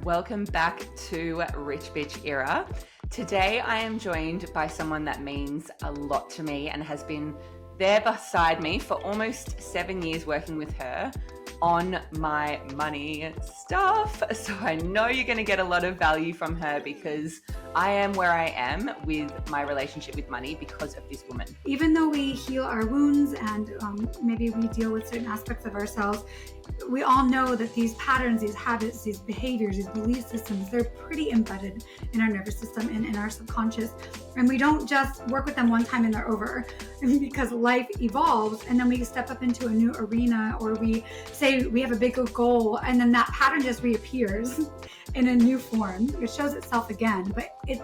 Welcome back to Rich Bish Era. Today I am joined by someone that means a lot to me and has been there beside me for almost 7 years working with her on my money stuff. So I know you're going to get a lot of value from her because I am where I am with my relationship with money because of this woman. Even though we heal our wounds and maybe we deal with certain aspects of ourselves, we all know that these patterns, these habits, these behaviors, these belief systems, they're pretty embedded in our nervous system and in our subconscious. And we don't just work with them one time and they're over, because life evolves and then we step up into a new arena, or we say we have a bigger goal and then that pattern just reappears in a new form. It shows itself again, but it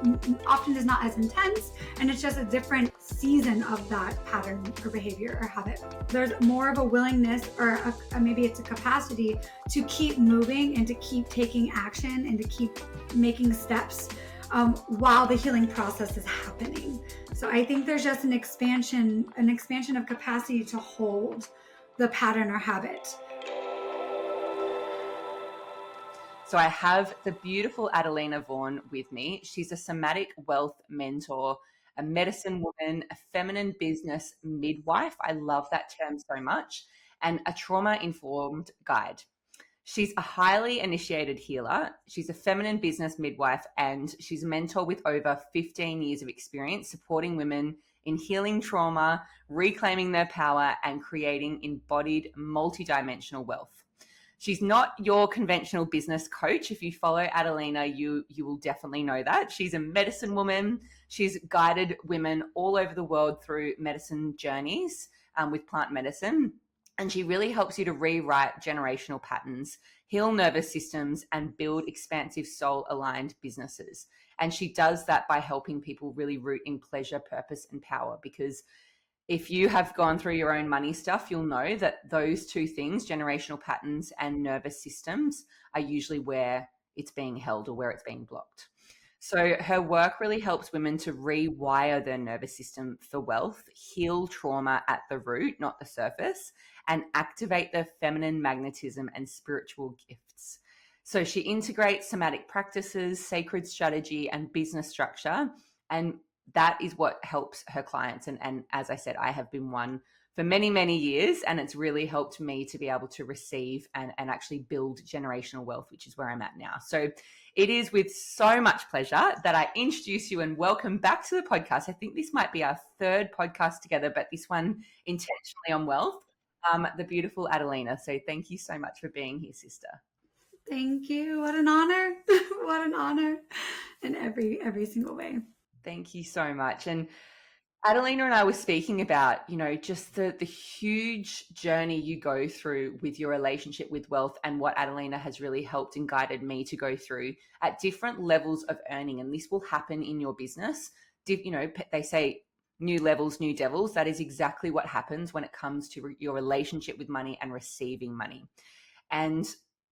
often is not as intense, and it's just a different season of that pattern or behavior or habit. There's more of a willingness, or maybe it's a capacity to keep moving and to keep taking action and to keep making steps while the healing process is happening. So I think there's just an expansion of capacity to hold the pattern or habit. So I have the beautiful Adelina Vaughn with me. She's a somatic wealth mentor, a medicine woman, a feminine business midwife. I love that term so much. And a trauma-informed guide. She's a highly initiated healer. She's a feminine business midwife, and she's a mentor with over 15 years of experience supporting women in healing trauma, reclaiming their power, and creating embodied multidimensional wealth. She's not your conventional business coach. If you follow Adelina, you will definitely know that. She's a medicine woman. She's guided women all over the world through medicine journeys with plant medicine. And she really helps you to rewrite generational patterns, heal nervous systems, and build expansive soul-aligned businesses. And she does that by helping people really root in pleasure, purpose, and power. Because if you have gone through your own money stuff, you'll know that those two things, generational patterns and nervous systems, are usually where it's being held or where it's being blocked. So her work really helps women to rewire their nervous system for wealth, heal trauma at the root, not the surface, and activate their feminine magnetism and spiritual gifts. So she integrates somatic practices, sacred strategy, and business structure, and that is what helps her clients. And as I said, I have been one for many, many years, and it's really helped me to be able to receive and actually build generational wealth, which is where I'm at now. So it is with so much pleasure that I introduce you and welcome back to the podcast. I think this might be our third podcast together, but this one intentionally on wealth, the beautiful Adelina. So thank you so much for being here, sister. Thank you. What an honor. What an honor in every single way. Thank you so much. And Adelina and I were speaking about, just the huge journey you go through with your relationship with wealth, and what Adelina has really helped and guided me to go through at different levels of earning. And this will happen in your business. They say new levels, new devils. That is exactly what happens when it comes to your relationship with money and receiving money. And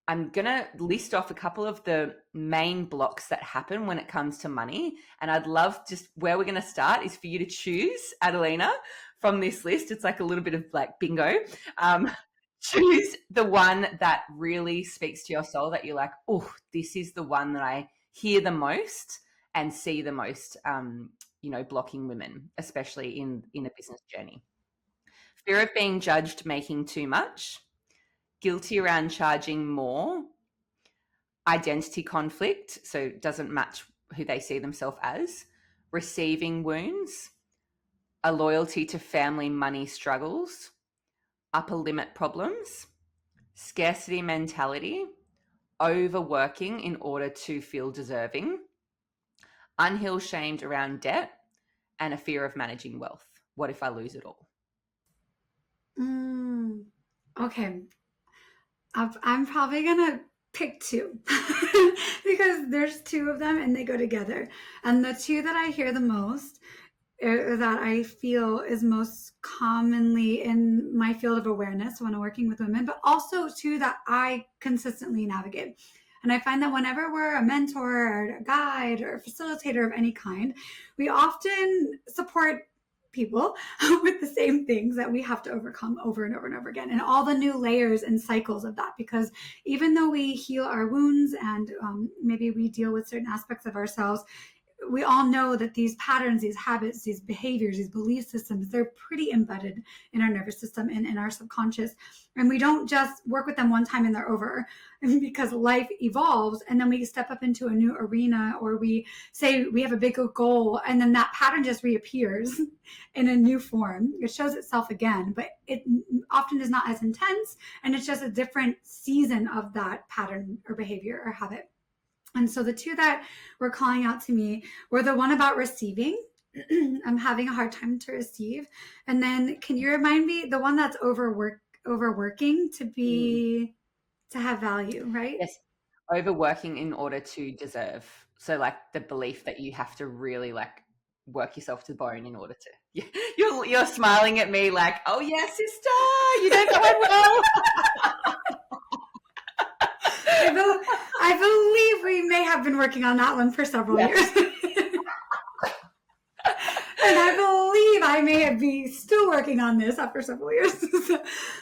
I'm going to list off a couple of the main blocks that happen when it comes to money. And I'd love, just where we're going to start is for you to choose, Adelina, from this list. It's like a little bit of like bingo. Choose the one that really speaks to your soul, that you're like, oh, this is the one that I hear the most and see the most, blocking women, especially in a business journey. Fear of being judged, making too much. Guilty around charging more, identity conflict, so doesn't match who they see themselves as, receiving wounds, a loyalty to family money struggles, upper limit problems, scarcity mentality, overworking in order to feel deserving, unhealed shame around debt, and a fear of managing wealth. What if I lose it all? Okay. I'm probably going to pick two because there's two of them and they go together. And the two that I hear the most, that I feel is most commonly in my field of awareness when I'm working with women, but also two that I consistently navigate. And I find that whenever we're a mentor or a guide or a facilitator of any kind, we often support people with the same things that we have to overcome over and over and over again, and all the new layers and cycles of that. Because even though we heal our wounds and maybe we deal with certain aspects of ourselves, we all know that these patterns, these habits, these behaviors, these belief systems, they're pretty embedded in our nervous system and in our subconscious. And we don't just work with them one time and they're over, because life evolves and then we step up into a new arena, or we say we have a bigger goal and then that pattern just reappears in a new form. It shows itself again, but it often is not as intense, and it's just a different season of that pattern or behavior or habit. And so the two that were calling out to me were the one about receiving. I'm having a hard time to receive. And then can you remind me the one that's overworking to have value, right? Yes. Overworking in order to deserve. So like the belief that you have to really like work yourself to the bone in order to. You're smiling at me like, oh yeah, sister, you don't know it well. I believe we may have been working on that one for several years. And I believe I may be still working on this after several years.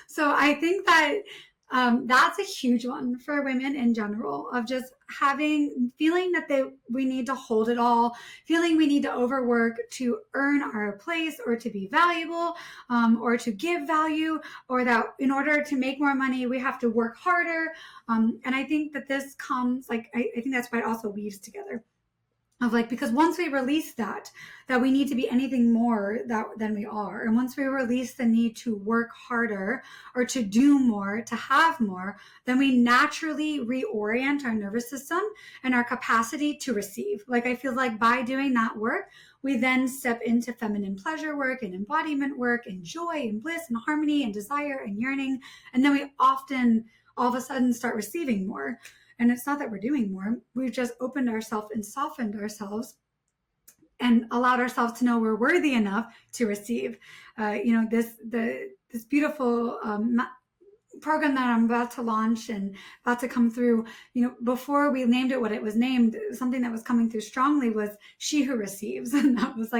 So I think that that's a huge one for women in general, of just feeling that we need to hold it all, feeling we need to overwork to earn our place or to be valuable, or to give value, or that in order to make more money, we have to work harder. And I think that this comes I think that's why it also weaves together. Of because once we release that we need to be anything more than we are, and once we release the need to work harder or to do more, to have more, then we naturally reorient our nervous system and our capacity to receive. I feel like by doing that work, we then step into feminine pleasure work and embodiment work and joy and bliss and harmony and desire and yearning. And then we often all of a sudden start receiving more. And it's not that we're doing more. We've just opened ourselves and softened ourselves and allowed ourselves to know we're worthy enough to receive. This beautiful program that I'm about to launch and about to come through, before we named it what it was named, something that was coming through strongly was She Who Receives. And that was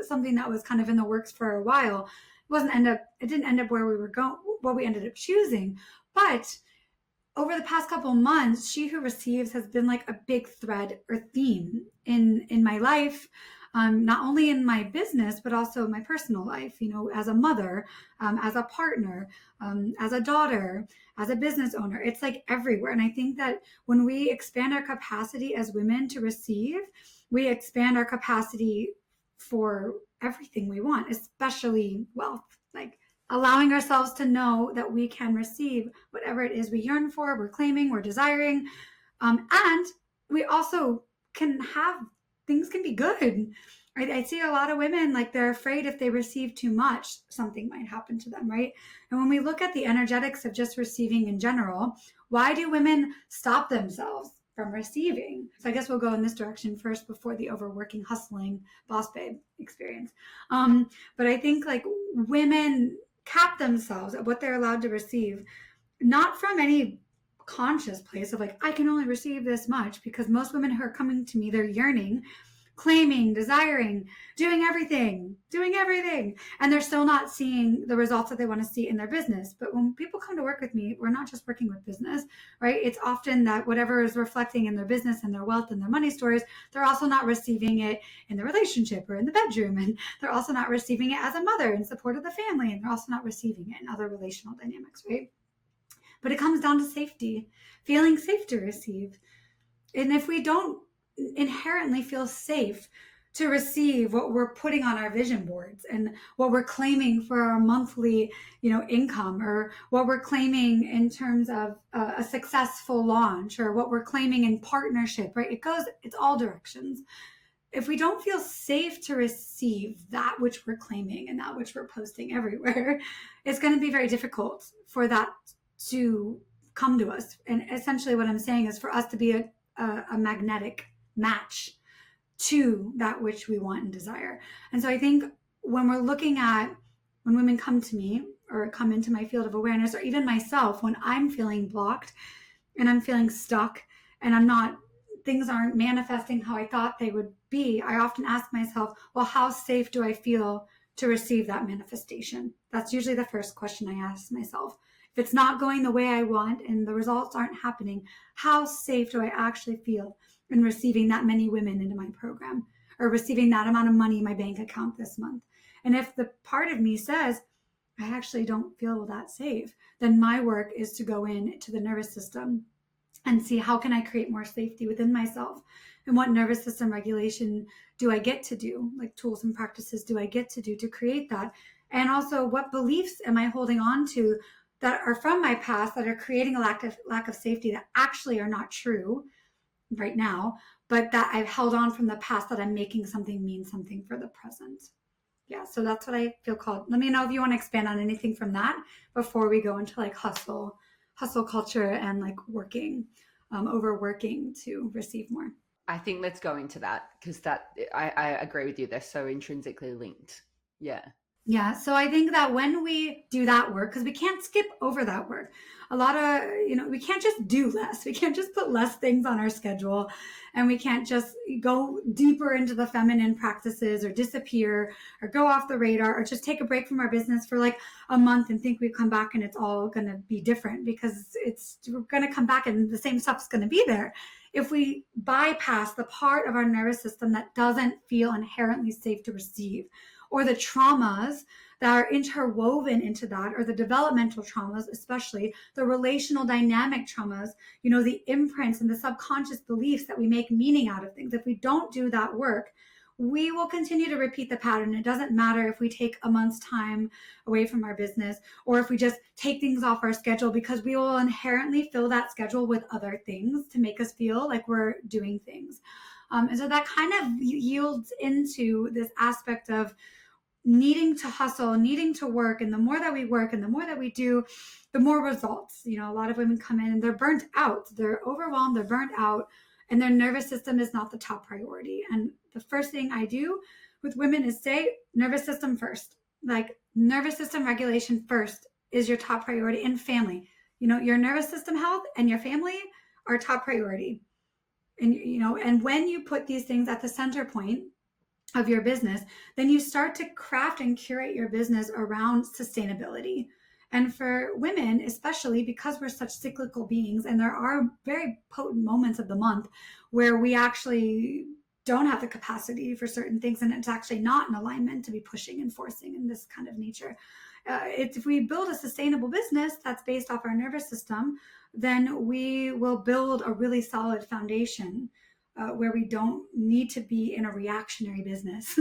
something that was kind of in the works for a while. It didn't end up where we were going, what we ended up choosing. But over the past couple of months, She Who Receives has been a big thread or theme in my life, not only in my business, but also my personal life, as a mother, as a partner, as a daughter, as a business owner. It's everywhere. And I think that when we expand our capacity as women to receive, we expand our capacity for everything we want, especially wealth. Allowing ourselves to know that we can receive whatever it is we yearn for, we're claiming, we're desiring. And we also things can be good. Right? I see a lot of women, they're afraid if they receive too much, something might happen to them, right? And when we look at the energetics of just receiving in general, why do women stop themselves from receiving? So I guess we'll go in this direction first before the overworking, hustling, boss babe experience. But I think women cap themselves at what they're allowed to receive, not from any conscious place of I can only receive this much, because most women who are coming to me, they're yearning, claiming, desiring, doing everything, and they're still not seeing the results that they want to see in their business. But when people come to work with me, we're not just working with business, right? It's often that whatever is reflecting in their business and their wealth and their money stories, they're also not receiving it in the relationship or in the bedroom, and they're also not receiving it as a mother in support of the family, and they're also not receiving it in other relational dynamics, right? But it comes down to safety, feeling safe to receive. And if we don't inherently feel safe to receive what we're putting on our vision boards and what we're claiming for our monthly, income, or what we're claiming in terms of a successful launch, or what we're claiming in partnership, right? It's all directions. If we don't feel safe to receive that which we're claiming and that which we're posting everywhere, it's going to be very difficult for that to come to us. And essentially what I'm saying is for us to be a magnetic match to that which we want and desire. And so I think when women come to me or come into my field of awareness, or even myself, when I'm feeling blocked and I'm feeling stuck and things aren't manifesting how I thought they would be, I often ask myself, well, how safe do I feel to receive that manifestation? That's usually the first question I ask myself. If it's not going the way I want and the results aren't happening, how safe do I actually feel in receiving that many women into my program or receiving that amount of money in my bank account this month? And if the part of me says, I actually don't feel that safe, then my work is to go into the nervous system and see how can I create more safety within myself, and what nervous system regulation do I get to do, like tools and practices do I get to do to create that, and also what beliefs am I holding on to that are from my past that are creating a lack of safety that actually are not true right now, but that I've held on from the past that I'm making something mean something for the present. Yeah, so that's what I feel called. Let me know if you want to expand on anything from that before we go into like hustle culture and like working, overworking to receive more. I think let's go into that because I agree with you. They're so intrinsically linked. Yeah. Yeah, so I think that when we do that work, because we can't skip over that work, a lot of, we can't just do less. We can't just put less things on our schedule, and we can't just go deeper into the feminine practices or disappear or go off the radar or just take a break from our business for like a month and think we come back and it's all going to be different, because we're going to come back and the same stuff's going to be there. If we bypass the part of our nervous system that doesn't feel inherently safe to receive, or the traumas that are interwoven into that, or the developmental traumas, especially the relational dynamic traumas, the imprints and the subconscious beliefs that we make meaning out of things. If we don't do that work, we will continue to repeat the pattern. It doesn't matter if we take a month's time away from our business or if we just take things off our schedule, because we will inherently fill that schedule with other things to make us feel like we're doing things. And so that kind of yields into this aspect of needing to hustle, needing to work. And the more that we work and the more that we do, the more results. A lot of women come in and they're burnt out. They're overwhelmed, they're burnt out, and their nervous system is not the top priority. And the first thing I do with women is say, nervous system first. Like, nervous system regulation first is your top priority. And family. Your nervous system health and your family are top priority. And when you put these things at the center point of your business, then you start to craft and curate your business around sustainability. And for women, especially because we're such cyclical beings, and there are very potent moments of the month where we actually don't have the capacity for certain things, and it's actually not in alignment to be pushing and forcing in this kind of nature. If we build a sustainable business that's based off our nervous system, then we will build a really solid foundation where we don't need to be in a reactionary business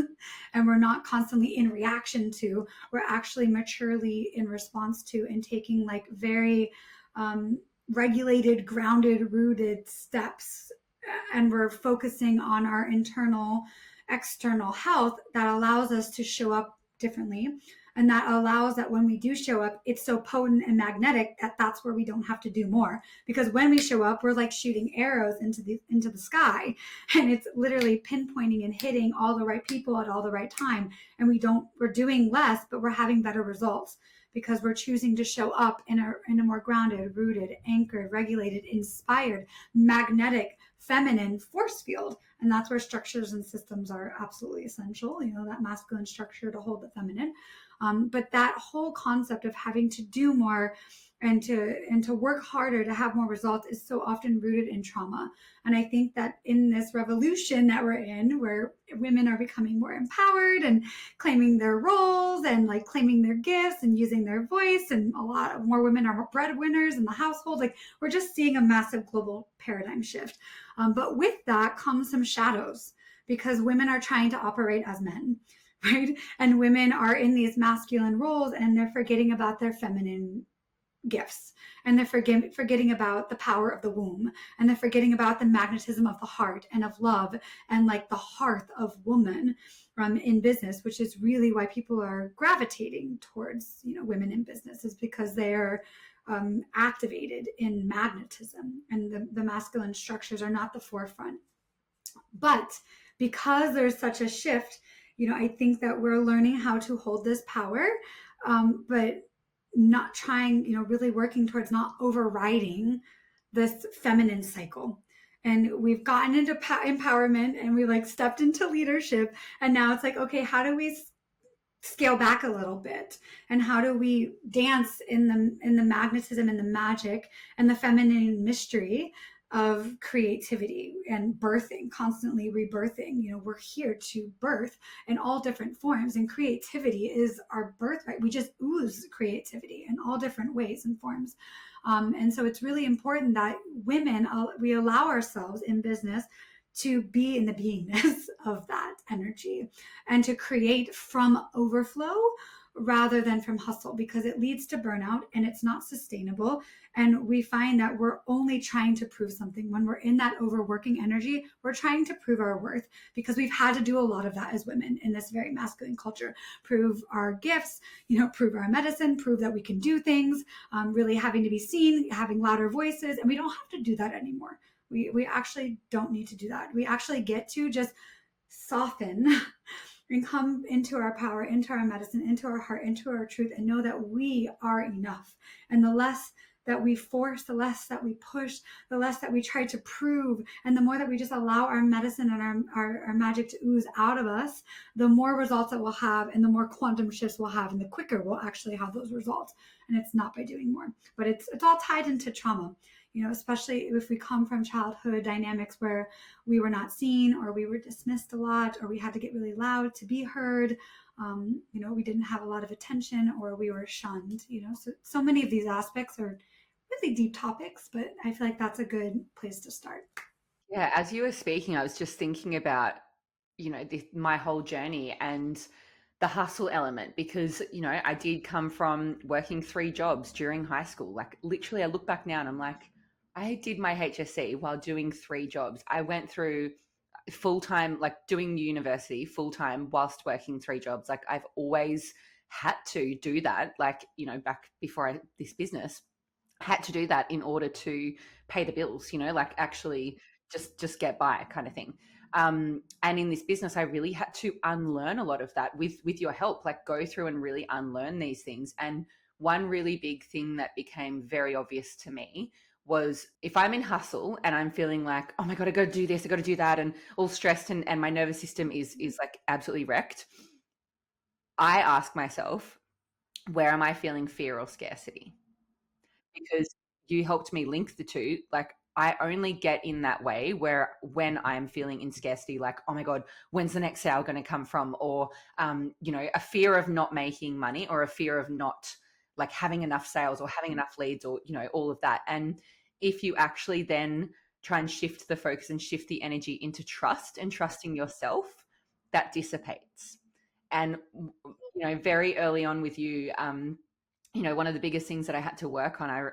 and we're not constantly in reaction to, we're actually maturely in response to and taking like very regulated, grounded, rooted steps. And we're focusing on our internal, external health that allows us to show up differently. And that allows that when we do show up, it's so potent and magnetic that that's where we don't have to do more. Because when we show up, we're like shooting arrows into the sky, and it's literally pinpointing and hitting all the right people at all the right time. And we're doing less, but we're having better results because we're choosing to show up in a more grounded, rooted, anchored, regulated, inspired, magnetic, feminine force field. And that's where structures and systems are absolutely essential. That masculine structure to hold the feminine. But that whole concept of having to do more and to work harder to have more results is so often rooted in trauma. And I think that in this revolution that we're in, where women are becoming more empowered and claiming their roles and like claiming their gifts and using their voice, and a lot of more women are breadwinners in the household, like we're just seeing a massive global paradigm shift. But with that comes some shadows, because women are trying to operate as men. Right? And women are in these masculine roles and they're forgetting about their feminine gifts, and they're forgetting about the power of the womb, and they're forgetting about the magnetism of the heart and of love and like the hearth of woman in business, which is really why people are gravitating towards women in business, is because they're activated in magnetism, and the masculine structures are not the forefront. But because there's such a shift, I think that we're learning how to hold this power, but not trying, really working towards not overriding this feminine cycle. And we've gotten into empowerment and we like stepped into leadership. And now it's like, okay, how do we scale back a little bit, and how do we dance in the magnetism and the magic and the feminine mystery of creativity and birthing, constantly rebirthing. We're here to birth in all different forms, and creativity is our birthright. We just ooze creativity in all different ways and forms. And so it's really important that women, we allow ourselves in business to be in the beingness of that energy and to create from overflow rather than from hustle, because it leads to burnout and it's not sustainable. And we find that we're only trying to prove something. When we're in that overworking energy, we're trying to prove our worth, because we've had to do a lot of that as women in this very masculine culture. Prove our gifts, prove our medicine, prove that we can do things, really having to be seen, having louder voices. And we don't have to do that anymore. We actually don't need to do that. We actually get to just soften and come into our power, into our medicine, into our heart, into our truth, and know that we are enough. And the less that we force, the less that we push, the less that we try to prove, and the more that we just allow our medicine and our magic to ooze out of us, the more results that we'll have, and the more quantum shifts we'll have, and the quicker we'll actually have those results. And it's not by doing more, but it's all tied into trauma. Especially if we come from childhood dynamics where we were not seen, or we were dismissed a lot, or we had to get really loud to be heard. We didn't have a lot of attention, or we were shunned. So many of these aspects are really deep topics, but I feel like that's a good place to start. Yeah, as you were speaking, I was just thinking about, my whole journey and the hustle element, because, I did come from working 3 jobs during high school. Like, literally, I look back now and I'm like, I did my HSC while doing 3 jobs. I went through full time, like doing university full time whilst working 3 jobs. Like, I've always had to do that. Like, back before this business, had to do that in order to pay the bills, like actually just get by kind of thing. And in this business, I really had to unlearn a lot of that with your help, like go through and really unlearn these things. And one really big thing that became very obvious to me was, if I'm in hustle and I'm feeling like, oh my God, I got to do this, I got to do that, and all stressed, and my nervous system is like absolutely wrecked, I ask myself, where am I feeling fear or scarcity? Because you helped me link the two. Like, I only get in that way when I'm feeling in scarcity, like, oh my God, when's the next sale going to come from? Or, a fear of not making money, or a fear of not like having enough sales or having enough leads, or, all of that. And if you actually then try and shift the focus and shift the energy into trust and trusting yourself, that dissipates. And, very early on with you, one of the biggest things that I had to work on, I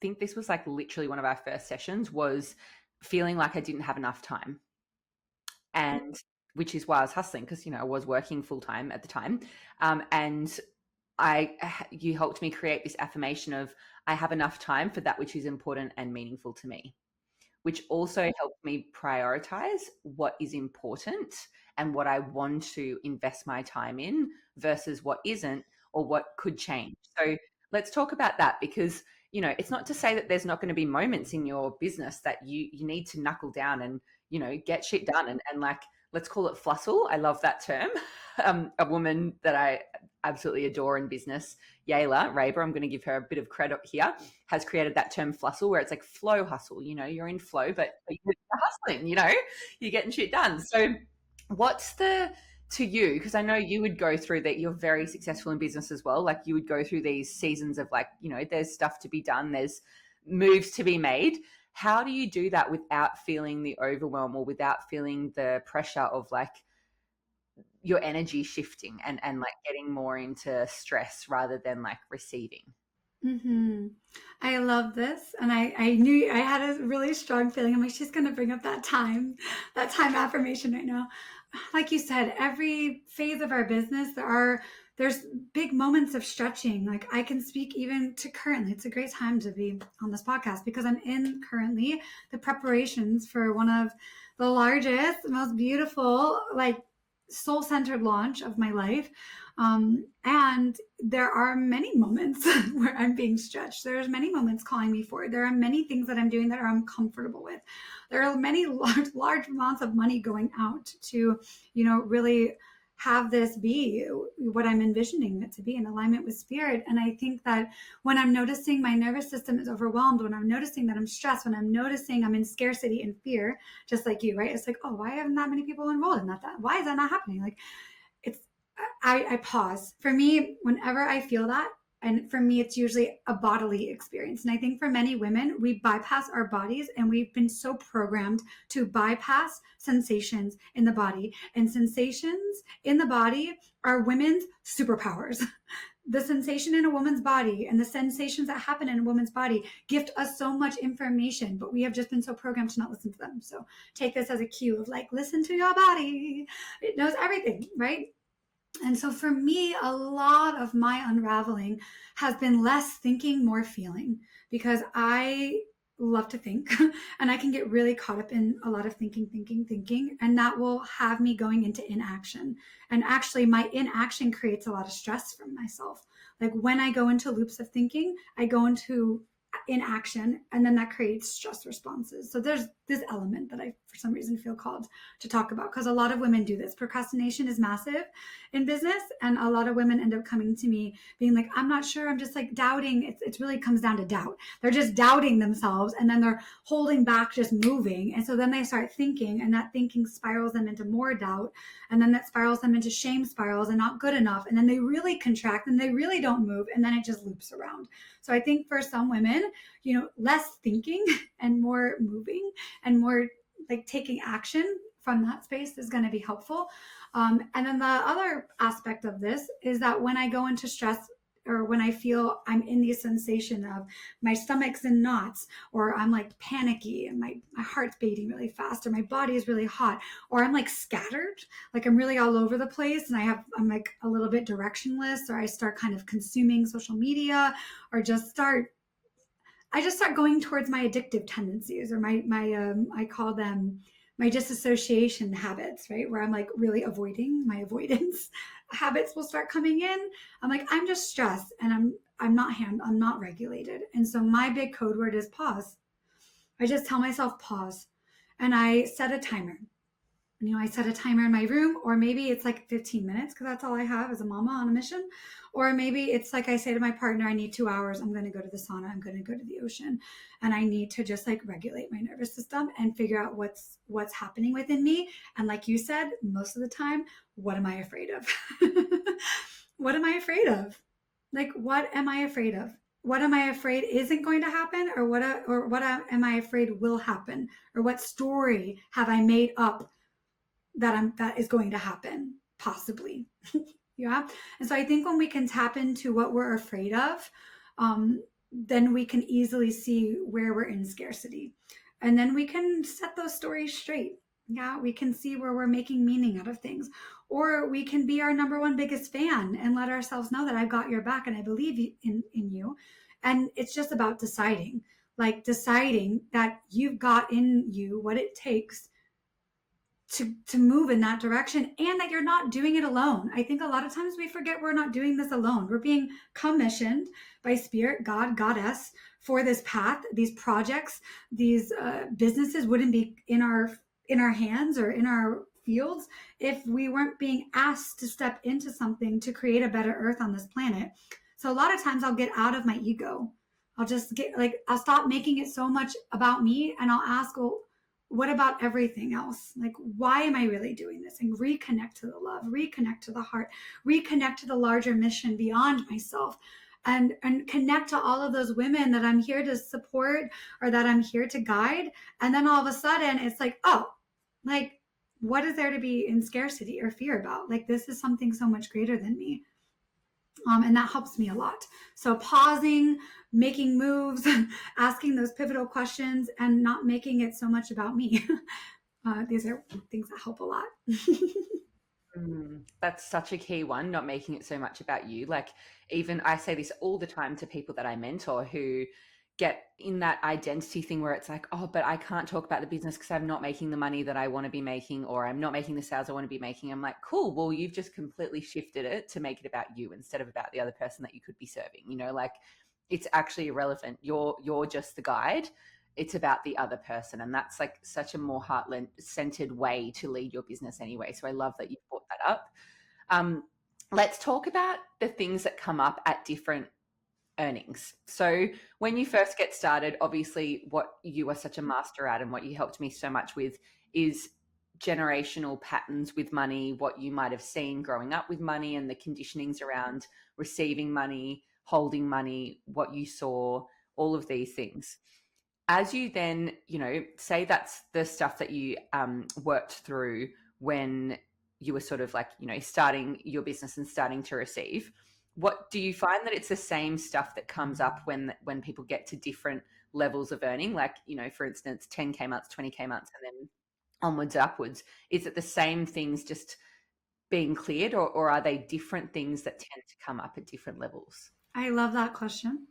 think this was like literally one of our first sessions, was feeling like I didn't have enough time. And which is why I was hustling, because, I was working full time at the time. And you helped me create this affirmation of, I have enough time for that which is important and meaningful to me, which also helped me prioritize what is important and what I want to invest my time in versus what isn't, or what could change. So let's talk about that, because, it's not to say that there's not going to be moments in your business that you need to knuckle down and, get shit done. And like, let's call it flussle. I love that term. A woman that I absolutely adore in business, Yayla Raber, I'm going to give her a bit of credit here, has created that term flussle, where it's like flow hustle. You're in flow, but you're hustling, you're getting shit done. So what's to you, because I know you would go through that, you're very successful in business as well. Like, you would go through these seasons of like, there's stuff to be done, there's moves to be made. How do you do that without feeling the overwhelm, or without feeling the pressure of like your energy shifting and like getting more into stress rather than like receiving? Mm-hmm. I love this. And I knew I had a really strong feeling. I'm like, she's going to bring up that time affirmation right now. Like you said, every phase of our business, there's big moments of stretching. Like, I can speak even to currently. It's a great time to be on this podcast, because I'm in currently the preparations for one of the largest, most beautiful, like soul-centered launch of my life. And there are many moments where I'm being stretched. There's many moments calling me forward. There are many things that I'm doing that I'm comfortable with. There are many large amounts of money going out to, really have this be what I'm envisioning it to be, in alignment with spirit. And I think that when I'm noticing my nervous system is overwhelmed, when I'm noticing that I'm stressed, when I'm noticing I'm in scarcity and fear, just like you, right? It's like, oh, why haven't that many people enrolled in that? Why is that not happening? Like, it's, I pause. For me, whenever I feel that, and for me, it's usually a bodily experience. And I think for many women, we bypass our bodies, and we've been so programmed to bypass sensations in the body. And sensations in the body are women's superpowers. The sensation in a woman's body and the sensations that happen in a woman's body gift us so much information, but we have just been so programmed to not listen to them. So take this as a cue of like, listen to your body. It knows everything, right? And so for me, a lot of my unraveling has been less thinking, more feeling, because I love to think and I can get really caught up in a lot of thinking, and that will have me going into inaction. And actually, my inaction creates a lot of stress from myself. Like when I go into loops of thinking, I go into inaction, and then that creates stress responses. So there's this element that I for some reason feel called to talk about, because a lot of women do this. Procrastination is massive in business, and a lot of women end up coming to me being like, I'm not sure, I'm just like doubting. It really comes down to doubt. They're just doubting themselves, and then they're holding back, just moving. And so then they start thinking, and that thinking spirals them into more doubt, and then that spirals them into shame spirals and not good enough, and then they really contract and they really don't move, and then it just loops around. So I think for some women, less thinking and more moving and more like taking action from that space is going to be helpful. And then the other aspect of this is that when I go into stress, or when I feel I'm in the sensation of my stomach's in knots, or I'm like panicky and my heart's beating really fast, or my body is really hot, or I'm like scattered, like I'm really all over the place, and I'm like a little bit directionless, or I start kind of consuming social media, or I just start going towards my addictive tendencies, or my I call them my disassociation habits, right? Where I'm like really avoiding, my avoidance habits will start coming in. I'm like, I'm just stressed, and I'm not regulated. And so my big code word is pause. I just tell myself pause, and I set a timer. I set a timer in my room, or maybe it's like 15 minutes because that's all I have as a mama on a mission. Or maybe it's like I say to my partner, I need 2 hours. I'm going to go to the sauna. I'm going to go to the ocean, and I need to just like regulate my nervous system and figure out what's happening within me. And like you said, most of the time, what am I afraid of? What am I afraid of? Like, what am I afraid of? What am I afraid isn't going to happen, or what am I afraid will happen, or what story have I made up that is going to happen, possibly. Yeah. And so I think when we can tap into what we're afraid of, then we can easily see where we're in scarcity, and then we can set those stories straight. Yeah, we can see where we're making meaning out of things, or we can be our number one biggest fan and let ourselves know that I've got your back and I believe in you. And it's just about deciding that you've got in you what it takes to move in that direction, and that you're not doing it alone. I think a lot of times we forget we're not doing this alone. We're being commissioned by spirit, God, goddess, for this path. These projects, these businesses wouldn't be in our hands or in our fields if we weren't being asked to step into something to create a better earth on this planet. So a lot of times I'll get out of my ego. I'll stop making it so much about me, and I'll ask, well, what about everything else? Like, why am I really doing this? And reconnect to the love, reconnect to the heart, reconnect to the larger mission beyond myself, and connect to all of those women that I'm here to support, or that I'm here to guide. And then all of a sudden it's like, oh, like, what is there to be in scarcity or fear about? Like, this is something so much greater than me. And that helps me a lot. So pausing, making moves, asking those pivotal questions, and not making it so much about me. These are things that help a lot. That's such a key one, not making it so much about you. Like, even I say this all the time to people that I mentor who get in that identity thing where it's like, oh, but I can't talk about the business because I'm not making the money that I want to be making, or I'm not making the sales I want to be making. I'm like, cool, well, you've just completely shifted it to make it about you instead of about the other person that you could be serving. Like, it's actually irrelevant. You're just the guide. It's about the other person, and that's like such a more heart centered way to lead your business anyway. So I love that you brought that up. Let's talk about the things that come up at different earnings. So when you first get started, obviously what you are such a master at and what you helped me so much with is generational patterns with money, what you might have seen growing up with money and the conditionings around receiving money, holding money, what you saw, all of these things. As you then, say that's the stuff that you worked through when you were sort of like, starting your business and starting to receive. What do you find that it's the same stuff that comes up when people get to different levels of earning? Like, for instance, 10K months, 20K months, and then onwards, upwards. Is it the same things just being cleared, or are they different things that tend to come up at different levels? I love that question.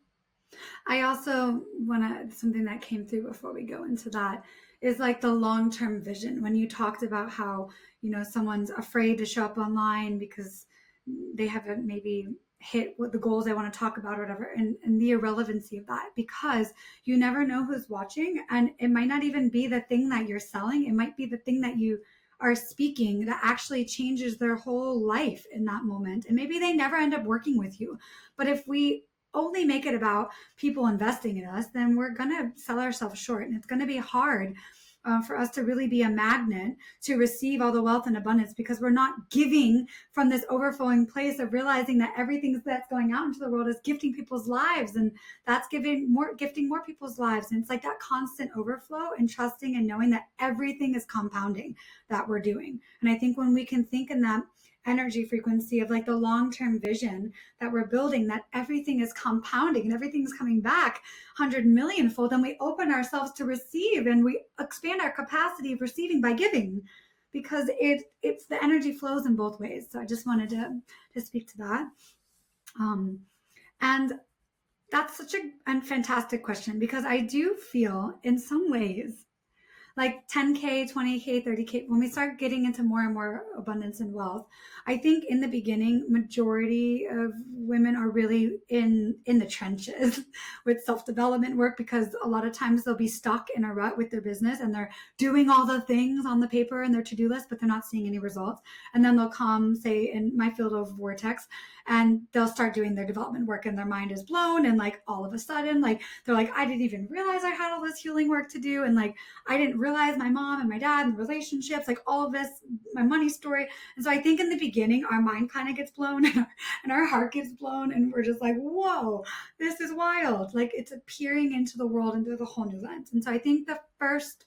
I also want to, something that came through before we go into that is like the long-term vision. When you talked about how, someone's afraid to show up online because they haven't maybe hit what the goals they want to talk about or whatever, and the irrelevancy of that, because you never know who's watching, and it might not even be the thing that you're selling. It might be the thing that you are speaking that actually changes their whole life in that moment. And maybe they never end up working with you. But if we only make it about people investing in us, then we're going to sell ourselves short. And it's going to be hard for us to really be a magnet to receive all the wealth and abundance, because we're not giving from this overflowing place of realizing that everything that's going out into the world is gifting people's lives, and that's gifting more people's lives. And it's like that constant overflow and trusting and knowing that everything is compounding that we're doing. And I think when we can think in that energy frequency of like the long-term vision that we're building, that everything is compounding and everything's coming back 100 million fold, then we open ourselves to receive, and we expand our capacity of receiving by giving, because it's the energy flows in both ways. So I just wanted to speak to that. And that's such a fantastic question, because I do feel in some ways like 10K, 20K, 30K, when we start getting into more and more abundance and wealth, I think in the beginning, majority of women are really in the trenches with self-development work, because a lot of times they'll be stuck in a rut with their business and they're doing all the things on the paper and their to-do list, but they're not seeing any results. And then they'll come, say, in my field of vortex, and they'll start doing their development work and their mind is blown. And like all of a sudden, like they're like, I didn't even realize I had all this healing work to do. And like, I didn't realize my mom and my dad and relationships, like all of this, my money story. And so I think in the beginning, our mind kind of gets blown and our heart gets blown. And we're just like, whoa, this is wild. Like it's appearing into the world and through the whole new lens. And so I think the first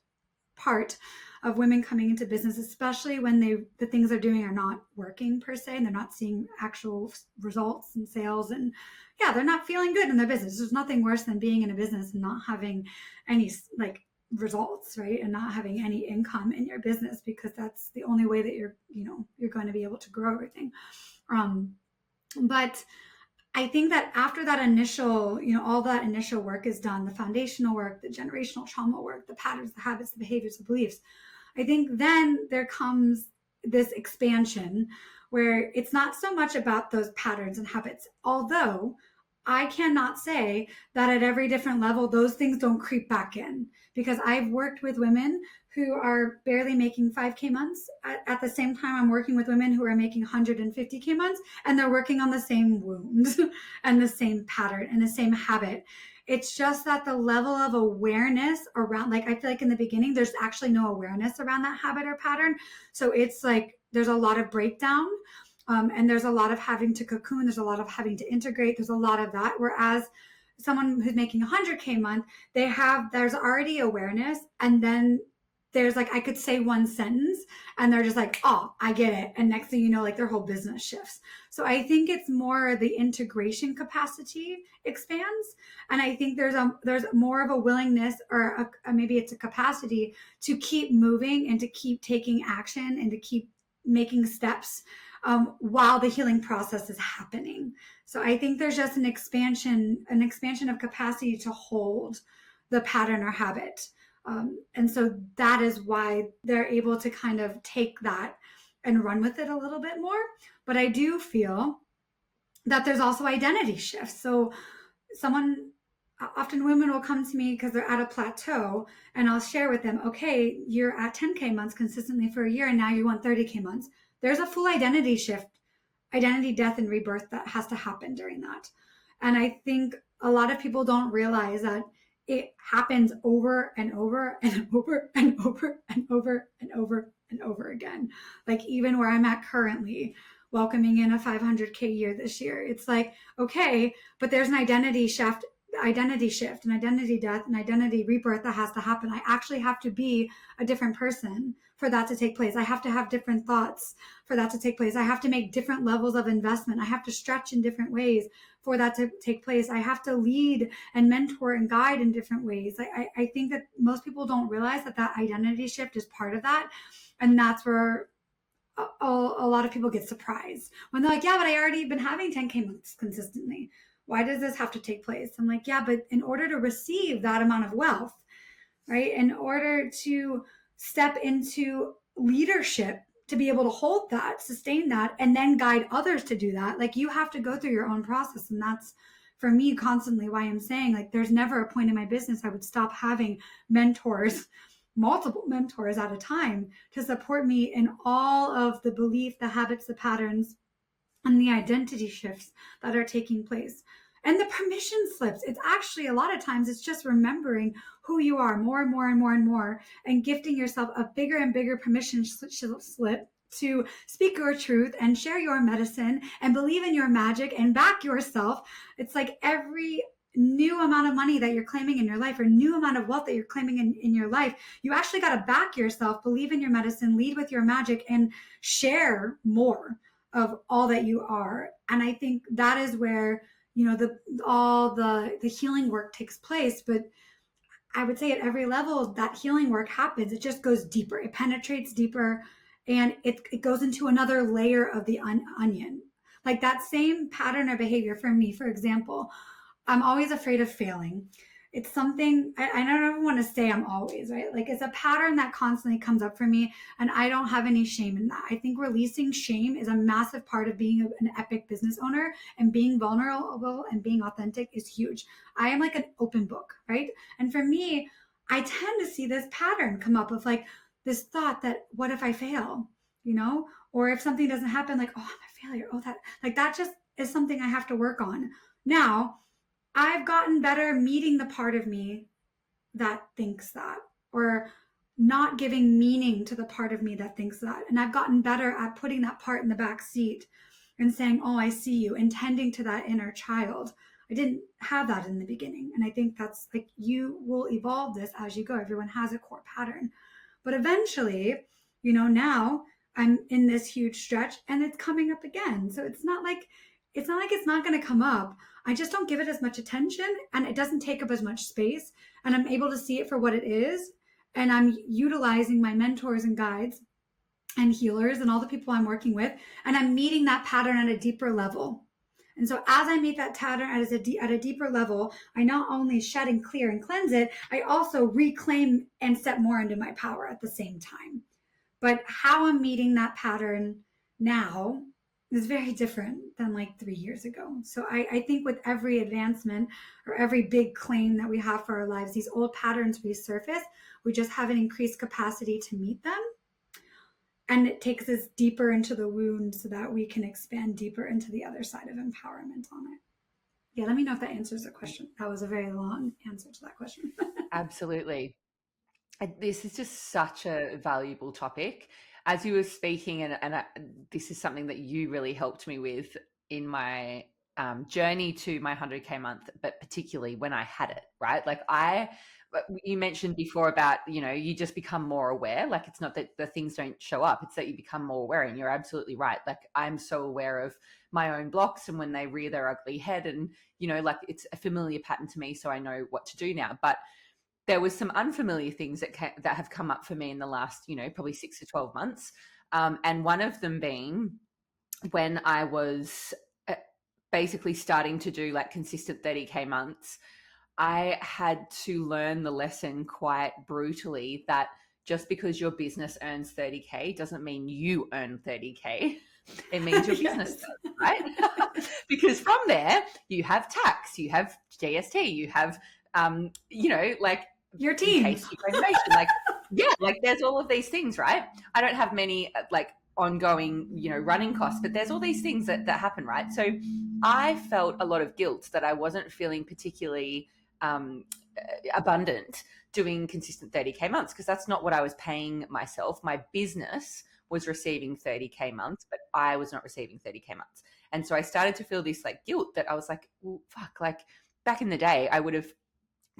part of women coming into business, especially when the things they're doing are not working per se, and they're not seeing actual results and sales, and yeah, they're not feeling good in their business. There's nothing worse than being in a business and not having any like results, right? And not having any income in your business, because that's the only way that you're going to be able to grow everything. But I think that after that initial, all that initial work is done, the foundational work, the generational trauma work, the patterns, the habits, the behaviors, the beliefs, I think then there comes this expansion where it's not so much about those patterns and habits, although I cannot say that at every different level, those things don't creep back in, because I've worked with women who are barely making 5K months. At the same time, I'm working with women who are making 150K months, and they're working on the same wounds and the same pattern and the same habit. It's just that the level of awareness around, like, I feel like in the beginning, there's actually no awareness around that habit or pattern. So it's like, there's a lot of breakdown. And there's a lot of having to cocoon. There's a lot of having to integrate. There's a lot of that. Whereas someone who's making 100K a month, there's already awareness. And then there's like, I could say one sentence and they're just like, oh, I get it. And next thing you know, like their whole business shifts. So I think it's more the integration capacity expands. And I think there's more of a willingness, or maybe it's a capacity to keep moving and to keep taking action and to keep making steps while the healing process is happening. So I think there's just an expansion of capacity to hold the pattern or habit. And so that is why they're able to kind of take that and run with it a little bit more. But I do feel that there's also identity shifts. So often women will come to me because they're at a plateau, and I'll share with them, okay, you're at 10K months consistently for a year, and now you want 30K months. There's a full identity shift identity, death, and rebirth that has to happen during that. And I think a lot of people don't realize that it happens over and over and over and over and over and over and over again. Like even where I'm at currently, welcoming in a 500K year this year, it's like, okay, but there's an identity shift, an identity death, an identity rebirth that has to happen. I actually have to be a different person for that to take place. I have to have different thoughts for that to take place. I have to make different levels of investment. I have to stretch in different ways for that to take place. I have to lead and mentor and guide in different ways. I think that most people don't realize that that identity shift is part of that. And that's where a lot of people get surprised when they're like, yeah, but I already been having 10K months consistently. Why does this have to take place? I'm like, yeah, but in order to receive that amount of wealth, right? In order to step into leadership, to be able to hold that, sustain that, and then guide others to do that, like you have to go through your own process. And that's for me constantly why I'm saying, like, there's never a point in my business I would stop having mentors, multiple mentors at a time, to support me in all of the belief, the habits, the patterns, and the identity shifts that are taking place. And the permission slips, it's actually a lot of times it's just remembering who you are more and more and more and more, and gifting yourself a bigger and bigger permission slip to speak your truth and share your medicine and believe in your magic and back yourself. It's like every new amount of money that you're claiming in your life, or new amount of wealth that you're claiming in your life, you actually got to back yourself, believe in your medicine, lead with your magic, and share more of all that you are. And I think that is where, you know, all the healing work takes place. But I would say at every level that healing work happens, it just goes deeper, it penetrates deeper, and it goes into another layer of the onion. Like that same pattern of behavior for me, for example, I'm always afraid of failing. It's something I don't want to say I'm always, right? Like it's a pattern that constantly comes up for me, and I don't have any shame in that. I think releasing shame is a massive part of being an epic business owner, and being vulnerable and being authentic is huge. I am like an open book, right? And for me, I tend to see this pattern come up of like this thought that what if I fail, you know? Or if something doesn't happen, like, oh, I'm a failure. Oh, that just is something I have to work on. Now, I've gotten better meeting the part of me that thinks that, or not giving meaning to the part of me that thinks that. And I've gotten better at putting that part in the back seat and saying, oh, I see you, and tending to that inner child. I didn't have that in the beginning. And I think that's like, you will evolve this as you go. Everyone has a core pattern. But eventually, you know, now I'm in this huge stretch and it's coming up again. So it's not like it's not going to come up. I just don't give it as much attention, and it doesn't take up as much space, and I'm able to see it for what it is. And I'm utilizing my mentors and guides and healers and all the people I'm working with, and I'm meeting that pattern at a deeper level. And so as I meet that pattern at a deeper level, I not only shed and clear and cleanse it, I also reclaim and step more into my power at the same time. But how I'm meeting that pattern now is very different than like 3 years ago. So I think with every advancement or every big claim that we have for our lives, these old patterns resurface. We just have an increased capacity to meet them. And it takes us deeper into the wound so that we can expand deeper into the other side of empowerment on it. Yeah, let me know if that answers the question. That was a very long answer to that question. Absolutely. This is just such a valuable topic. As you were speaking, this is something that you really helped me with in my journey to my 100K month, but particularly when I had it, right? Like you mentioned before about, you know, you just become more aware. Like it's not that the things don't show up, it's that you become more aware. And you're absolutely right. Like I'm so aware of my own blocks and when they rear their ugly head, and, you know, like it's a familiar pattern to me. So I know what to do now. But there was some unfamiliar things that have come up for me in the last, you know, probably 6 to 12 months. And one of them being when I was basically starting to do like consistent 30K months, I had to learn the lesson quite brutally that just because your business earns 30K doesn't mean you earn 30K. It means your business does, right? Because from there, you have tax, you have GST, you have, you know, like your team, like, yeah, like there's all of these things, right? I don't have many like ongoing, running costs, but there's all these things that happen, right? So I felt a lot of guilt that I wasn't feeling particularly um, abundant doing consistent 30K months, because that's not what I was paying myself. My business was receiving 30K months, but I was not receiving 30K months. And so I started to feel this like guilt that I was like, well, fuck, like back in the day, I would have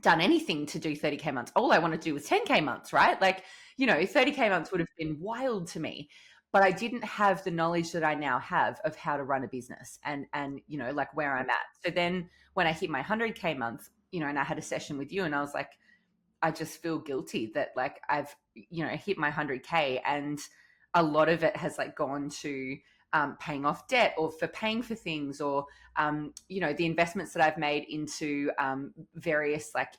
done anything to do 30K months. All I wanted to do was 10K months, right? Like, 30K months would have been wild to me. But I didn't have the knowledge that I now have of how to run a business and like where I'm at. So then when I hit my 100K month, and I had a session with you, and I was like, I just feel guilty that like I've, hit my 100K, and a lot of it has like gone to paying off debt, or for paying for things, or the investments that I've made into various like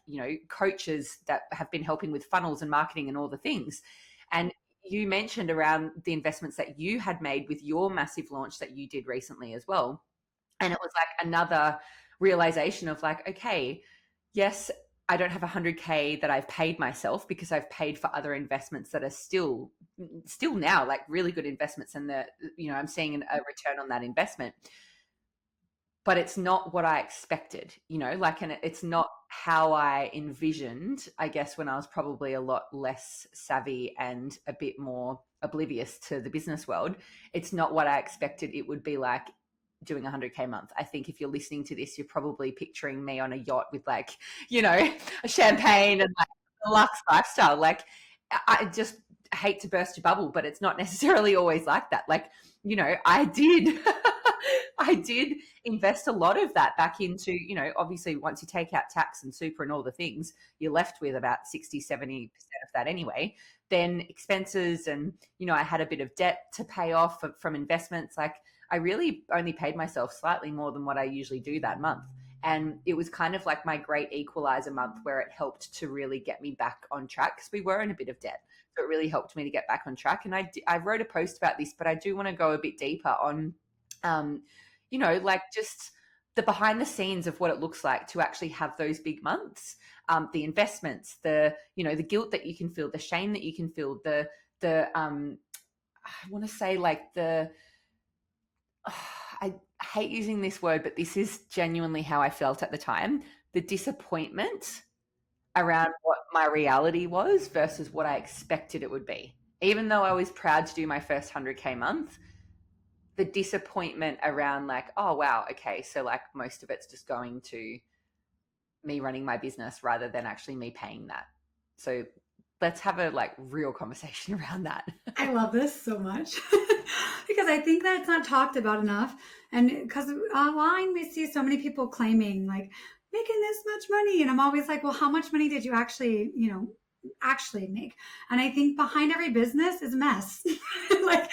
coaches that have been helping with funnels and marketing and all the things. And you mentioned around the investments that you had made with your massive launch that you did recently as well, and it was like another realization of like, okay, yes, I don't have 100K that I've paid myself, because I've paid for other investments that are still now like really good investments, and I'm seeing a return on that investment. But it's not what I expected, and it's not how I envisioned, I guess, when I was probably a lot less savvy and a bit more oblivious to the business world. It's not what I expected it would be like doing 100K month. I think if you're listening to this, you're probably picturing me on a yacht with like, a champagne and like a luxe lifestyle. Like, I just hate to burst your bubble, but it's not necessarily always like that. Like, I did, I did invest a lot of that back into, obviously once you take out tax and super and all the things, you're left with about 60-70% of that anyway. Then expenses, and, I had a bit of debt to pay off from investments. Like, I really only paid myself slightly more than what I usually do that month. And it was kind of like my great equalizer month, where it helped to really get me back on track, because we were in a bit of debt. So it really helped me to get back on track. And I wrote a post about this, but I do want to go a bit deeper on, like just the behind the scenes of what it looks like to actually have those big months, the investments, the guilt that you can feel, the shame that you can feel, I want to say like I hate using this word, but this is genuinely how I felt at the time. The disappointment around what my reality was versus what I expected it would be. Even though I was proud to do my first 100K month, the disappointment around like, oh, wow, okay, so like most of it's just going to me running my business rather than actually me paying that. So let's have a like real conversation around that. I love this so much because I think that it's not talked about enough. And because online we see so many people claiming like making this much money. And I'm always like, well, how much money did you actually, actually make? And I think behind every business is mess. Like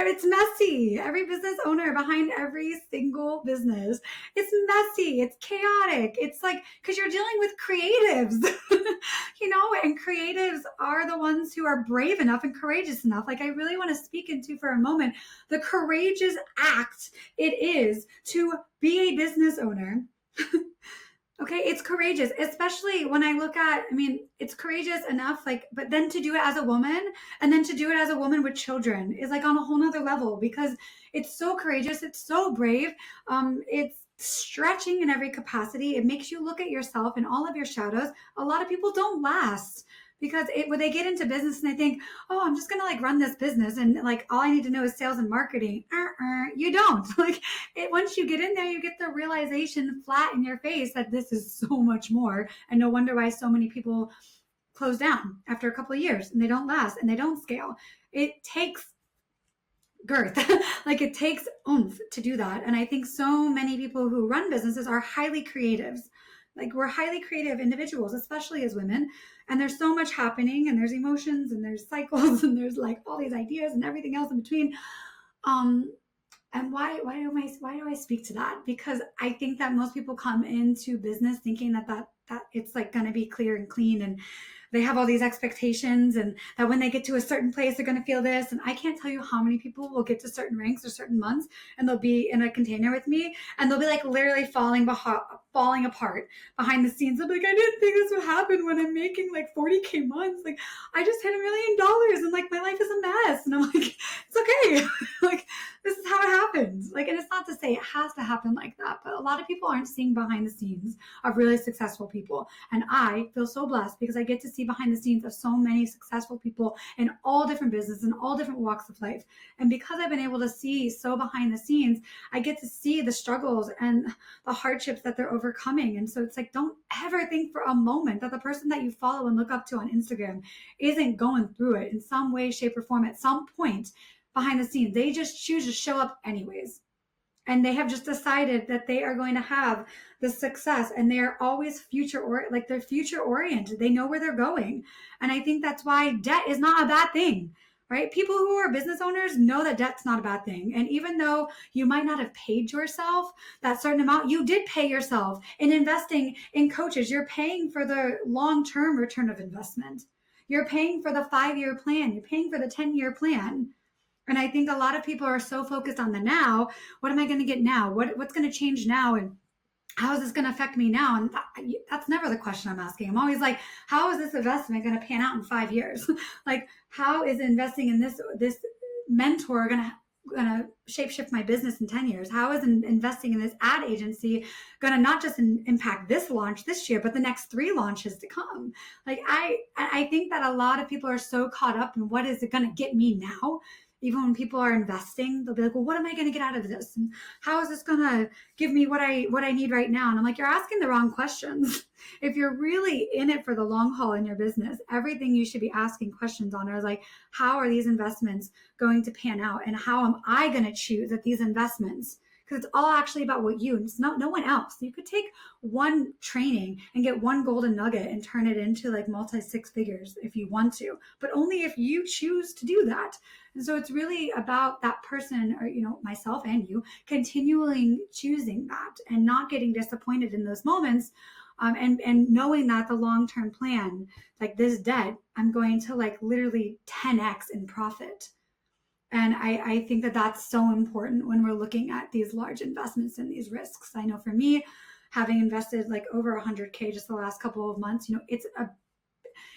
it's messy. Every business owner behind every single business, it's messy. It's chaotic. It's like, because you're dealing with creatives, and creatives are the ones who are brave enough and courageous enough. Like I really want to speak into for a moment the courageous act it is to be a business owner. Okay, it's courageous, especially when I look at, it's courageous enough, like, but then to do it as a woman, and then to do it as a woman with children is like on a whole nother level, because it's so courageous, it's so brave, it's stretching in every capacity. It makes you look at yourself and all of your shadows. A lot of people don't last because when they get into business and they think, oh, I'm just going to like run this business and like all I need to know is sales and marketing. You don't. Like once you get in there, you get the realization flat in your face that this is so much more. And no wonder why so many people close down after a couple of years and they don't last and they don't scale. It takes girth. Like it takes oomph to do that. And I think so many people who run businesses are highly creatives. Like we're highly creative individuals, especially as women. And there's so much happening and there's emotions and there's cycles and there's like all these ideas and everything else in between. And why do I speak to that? Because I think that most people come into business thinking that it's like going to be clear and clean, and they have all these expectations, and that when they get to a certain place, they're going to feel this. And I can't tell you how many people will get to certain ranks or certain months and they'll be in a container with me and they'll be like literally falling apart behind the scenes. They'll be like, I didn't think this would happen when I'm making like 40K months. Like I just hit $1 million and like my life is a mess. And I'm like, has to happen like that. But a lot of people aren't seeing behind the scenes of really successful people. And I feel so blessed because I get to see behind the scenes of so many successful people in all different businesses and all different walks of life. And because I've been able to see so behind the scenes, I get to see the struggles and the hardships that they're overcoming. And so it's like, don't ever think for a moment that the person that you follow and look up to on Instagram isn't going through it in some way, shape, or form at some point behind the scenes. They just choose to show up anyways. And they have just decided that they are going to have the success, and they're always they're future oriented. They know where they're going. And I think that's why debt is not a bad thing, right? People who are business owners know that debt's not a bad thing. And even though you might not have paid yourself that certain amount, you did pay yourself in investing in coaches. You're paying for the long-term return of investment. You're paying for the 5-year plan. You're paying for the 10-year plan. And I think a lot of people are so focused on the now. What am I going to get now? What's going to change now? And how is this going to affect me now? And that's never the question I'm asking. I'm always like, how is this investment going to pan out in 5 years? Like, how is investing in this mentor going to shapeshift my business in 10 years? How is investing in this ad agency going to not just impact this launch this year, but the next 3 launches to come? Like, I think that a lot of people are so caught up in what is it going to get me now. Even when people are investing, they'll be like, well, what am I going to get out of this? And how is this going to give me what I need right now? And I'm like, you're asking the wrong questions. If you're really in it for the long haul in your business, everything you should be asking questions on is like, how are these investments going to pan out? And how am I going to choose that these investments, because it's all actually about what it's not no one else. You could take one training and get one golden nugget and turn it into like multi 6 figures if you want to, but only if you choose to do that. And so it's really about that person, or, myself and you, continually choosing that and not getting disappointed in those moments. And knowing that the long-term plan, like this debt, I'm going to like literally 10x in profit. And I think that that's so important when we're looking at these large investments and these risks. I know for me, having invested like over 100K just the last couple of months,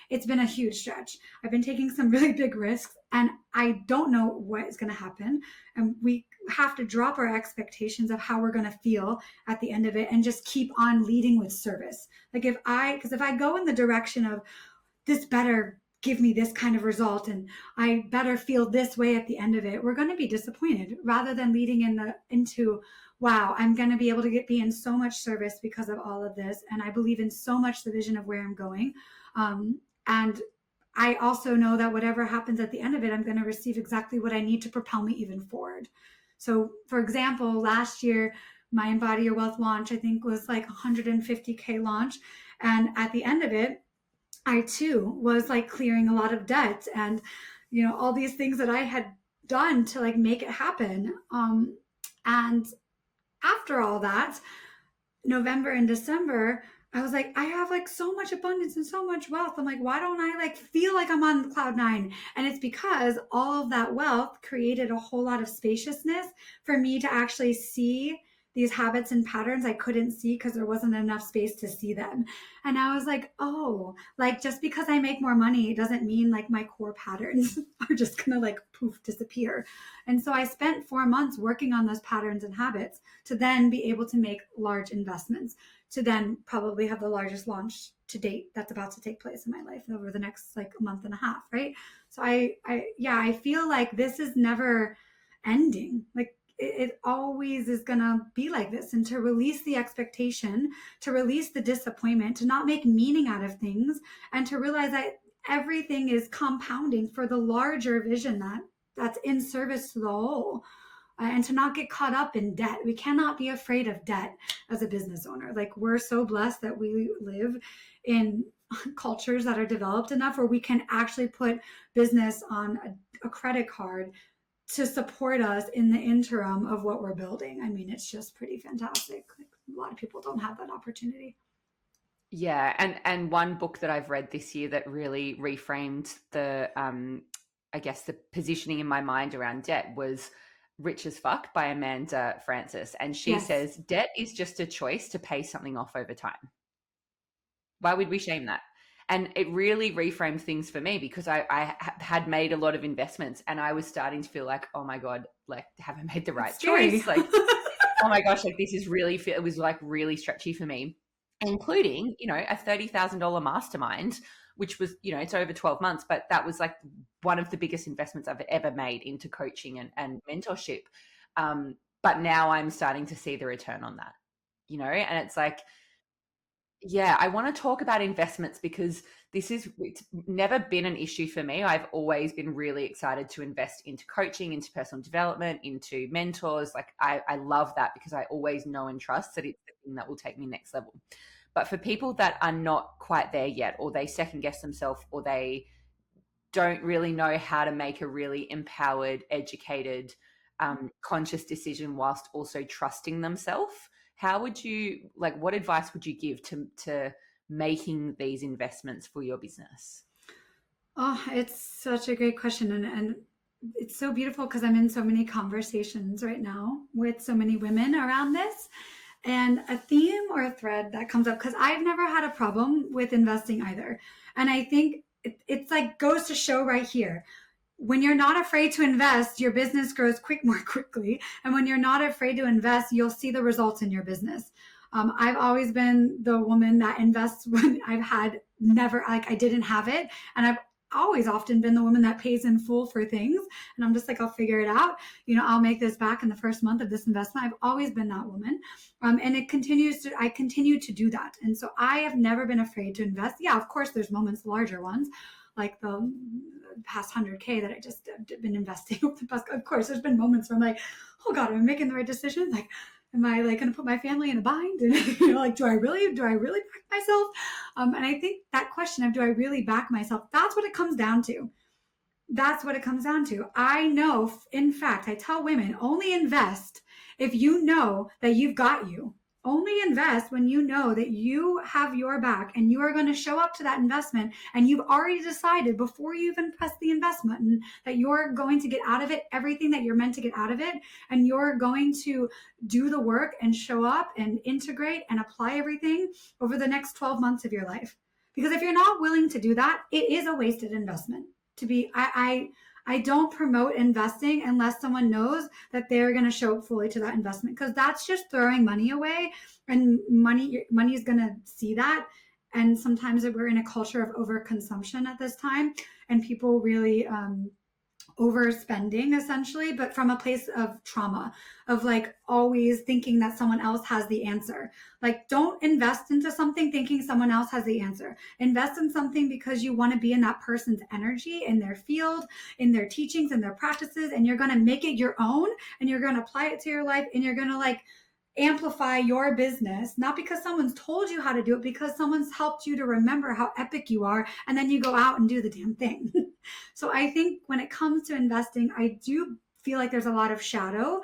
it's been a huge stretch. I've been taking some really big risks, and I don't know what is going to happen. And we have to drop our expectations of how we're going to feel at the end of it and just keep on leading with service. Like if I go in the direction of this better give me this kind of result and I better feel this way at the end of it, we're going to be disappointed, rather than leading into wow, I'm going to be able to be in so much service because of all of this. And I believe in so much the vision of where I'm going. And I also know that whatever happens at the end of it, I'm going to receive exactly what I need to propel me even forward. So for example, last year, my Embody Your Wealth launch, I think was like 150K launch. And at the end of it, I too was like clearing a lot of debt and, all these things that I had done to like make it happen. And after all that, November and December, I was like, I have like so much abundance and so much wealth. I'm like, why don't I like feel like I'm on cloud 9? And it's because all of that wealth created a whole lot of spaciousness for me to actually see these habits and patterns I couldn't see because there wasn't enough space to see them. And I was like, oh, like just because I make more money doesn't mean like my core patterns are just gonna like poof disappear. And so I spent 4 months working on those patterns and habits to then be able to make large investments, to then probably have the largest launch to date that's about to take place in my life over the next like month and a half, right? So I feel like this is never ending. Like it always is going to be like this. And to release the expectation, to release the disappointment, to not make meaning out of things, and to realize that everything is compounding for the larger vision that's in service to the whole. And to not get caught up in debt. We cannot be afraid of debt as a business owner. Like we're so blessed that we live in cultures that are developed enough where we can actually put business on a credit card to support us in the interim of what we're building. I mean, it's just pretty fantastic. Like, a lot of people don't have that opportunity. Yeah. And one book that I've read this year that really reframed the, I guess, the positioning in my mind around debt was Rich as Fuck by Amanda Francis. And she says, debt is just a choice to pay something off over time. Why would we shame that? And it really reframed things for me because I had made a lot of investments and I was starting to feel like, oh my God, like, have I made the right choice? Like, oh my gosh, like this is really, it was like really stretchy for me, including, a $30,000 mastermind, which was, it's over 12 months, but that was like one of the biggest investments I've ever made into coaching and mentorship. But now I'm starting to see the return on that, and it's like, yeah, I want to talk about investments because it's never been an issue for me. I've always been really excited to invest into coaching, into personal development, into mentors. Like I love that because I always know and trust that it's the thing that will take me next level. But for people that are not quite there yet, or they second guess themselves, or they don't really know how to make a really empowered, educated, conscious decision whilst also trusting themselves, how would you, like, what advice would you give to making these investments for your business? Oh, it's such a great question. And it's so beautiful because I'm in so many conversations right now with so many women around this. And a theme or a thread that comes up, because I've never had a problem with investing either. And I think it's like goes to show right here. When you're not afraid to invest, your business grows more quickly. And when you're not afraid to invest, you'll see the results in your business. I've always been the woman that invests when I've had never, like I didn't have it. And I've always often been the woman that pays in full for things. And I'm just like, I'll figure it out. I'll make this back in the first month of this investment. I've always been that woman. And I continue to do that. And so I have never been afraid to invest. Yeah, of course, there's moments, larger ones, like the past 100K that I just been investing over the past. Of course, there's been moments where I'm like, oh God, am I making the right decision? Like, am I like going to put my family in a bind? And like, do I really back myself? And I think that question of do I really back myself? That's what it comes down to. That's what it comes down to. I know, in fact, I tell women only invest if you know that you've got you. Only invest when you know that you have your back and you are going to show up to that investment and you've already decided before you even press the investment button that you're going to get out of it everything that you're meant to get out of it, and you're going to do the work and show up and integrate and apply everything over the next 12 months of your life. Because if you're not willing to do that, it is a wasted investment. I don't promote investing unless someone knows that they're going to show up fully to that investment, because that's just throwing money away, and money is going to see that. And sometimes we're in a culture of overconsumption at this time, and people really overspending essentially, but from a place of trauma, of like always thinking that someone else has the answer. Like, don't invest into something thinking someone else has the answer. Invest in something because you want to be in that person's energy, in their field, in their teachings, in their practices, and you're going to make it your own, and you're going to apply it to your life, and you're going to like amplify your business, not because someone's told you how to do it, because someone's helped you to remember how epic you are, and then you go out and do the damn thing. So I think when it comes to investing, I do feel like there's a lot of shadow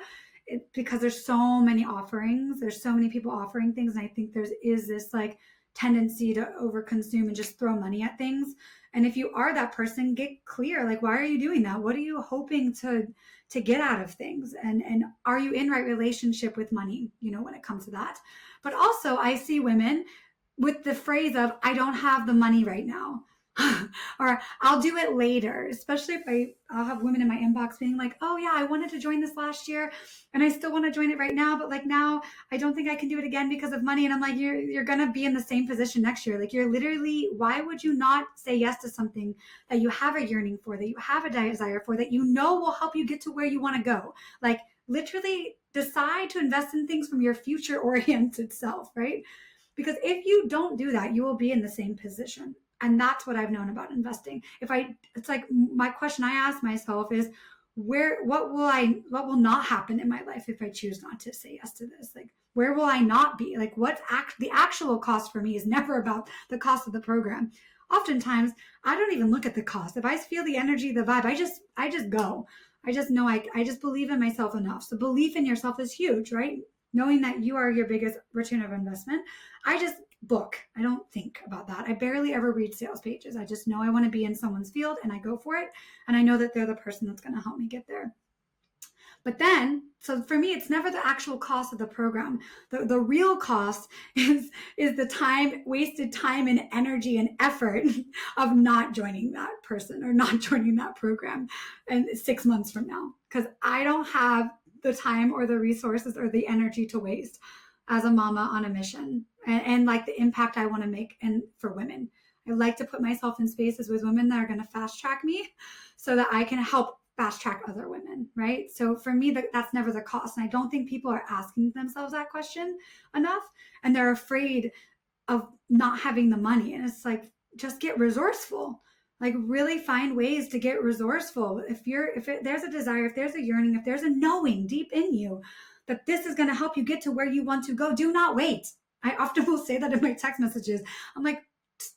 because there's so many offerings, there's so many people offering things, and I think is this like tendency to overconsume and just throw money at things. And if you are that person, get clear, like, why are you doing that? What are you hoping to get out of things? And are you in right relationship with money, when it comes to that? But also I see women with the phrase of, I don't have the money right now. Or I'll do it later, especially if I'll have women in my inbox being like, oh yeah, I wanted to join this last year and I still want to join it right now, but like now I don't think I can do it again because of money. And I'm like, you're going to be in the same position next year. Like, you're literally, why would you not say yes to something that you have a yearning for, that you have a desire for, that will help you get to where you want to go? Like, literally decide to invest in things from your future oriented self, right? Because if you don't do that, you will be in the same position. And that's what I've known about investing. It's like my question I ask myself is, what will not happen in my life if I choose not to say yes to this? Like, where will I not be? Like, the actual cost for me is never about the cost of the program. Oftentimes, I don't even look at the cost. If I feel the energy, the vibe, I just go. I just know I just believe in myself enough. So belief in yourself is huge, right? Knowing that you are your biggest return of investment. I just book. I don't think about that. I barely ever read sales pages. I just know I want to be in someone's field and I go for it. And I know that they're the person that's going to help me get there. But then, so for me, it's never the actual cost of the program. The real cost is the wasted time and energy and effort of not joining that person or not joining that program and 6 months from now. Because I don't have the time or the resources or the energy to waste as a mama on a mission, and like the impact I want to make and for women. I like to put myself in spaces with women that are going to fast track me so that I can help fast track other women, right? So for me, that's never the cost. And I don't think people are asking themselves that question enough. And they're afraid of not having the money. And it's like, just get resourceful. Like really find ways to get resourceful. There's a desire, if there's a yearning, if there's a knowing deep in you that this is going to help you get to where you want to go, do not wait. I often will say that in my text messages. I'm like,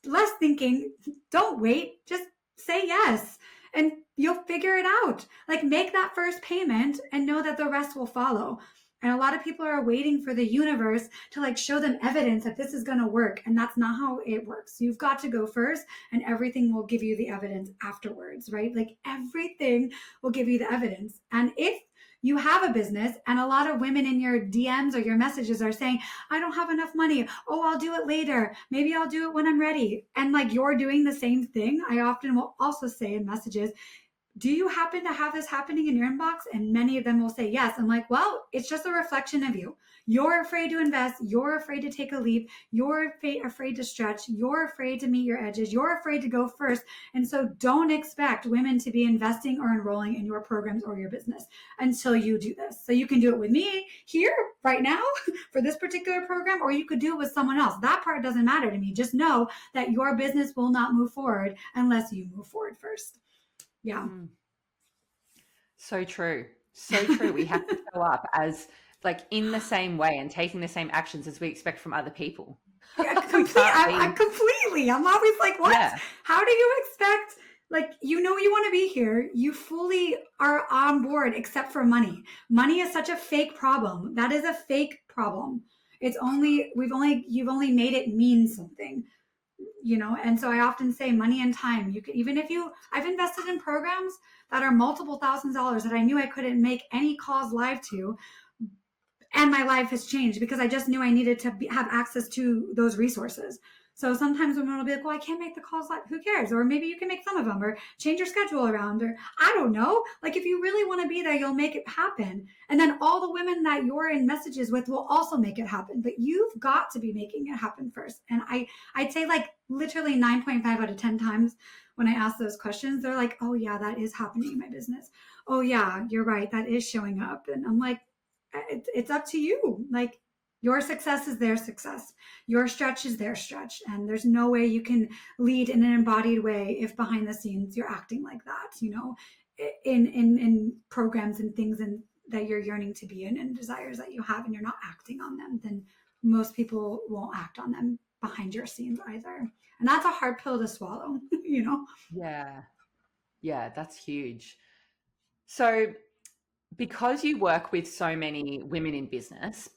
less thinking, don't wait, just say yes and you'll figure it out. Like make that first payment and know that the rest will follow. And a lot of people are waiting for the universe to like show them evidence that this is going to work. And that's not how it works. You've got to go first and everything will give you the evidence afterwards, right? Like everything will give you the evidence. And if you have a business and a lot of women in your DMs or your messages are saying, I don't have enough money. Oh, I'll do it later. Maybe I'll do it when I'm ready. And like you're doing the same thing. I often will also say in messages, do you happen to have this happening in your inbox? And many of them will say yes. I'm like, well, it's just a reflection of you. You're afraid to invest. You're afraid to take a leap. You're afraid to stretch. You're afraid to meet your edges. You're afraid to go first. And so don't expect women to be investing or enrolling in your programs or your business until you do this. So you can do it with me here right now for this particular program, or you could do it with someone else. That part doesn't matter to me. Just know that your business will not move forward unless you move forward first. Yeah. So true. So true. We have to show up as like in the same way and taking the same actions as we expect from other people. Yeah, completely. I'm always like, what? Yeah. How do you expect, like, you want to be here. You fully are on board except for money. Money is such a fake problem. That is a fake problem. You've only made it mean something. And so I often say money and time. You can, I've invested in programs that are multiple thousands of dollars that I knew I couldn't make any calls live to. And my life has changed because I just knew I needed to have access to those resources. So sometimes women will be like, well, I can't make the calls live. Who cares? Or maybe you can make some of them or change your schedule around, or I don't know. Like if you really want to be there, you'll make it happen. And then all the women that you're in messages with will also make it happen. But you've got to be making it happen first. And I'd say like literally 9.5 out of 10 times when I ask those questions, they're like, oh yeah, that is happening in my business. Oh yeah, you're right. That is showing up. And I'm like, it's up to you. Like your success is their success. Your stretch is their stretch. And there's no way you can lead in an embodied way if behind the scenes you're acting like that, in programs and things that you're yearning to be in and desires that you have, and you're not acting on them, then most people won't act on them behind your scenes either. And that's a hard pill to swallow, Yeah. Yeah, that's huge. So because you work with so many women in business,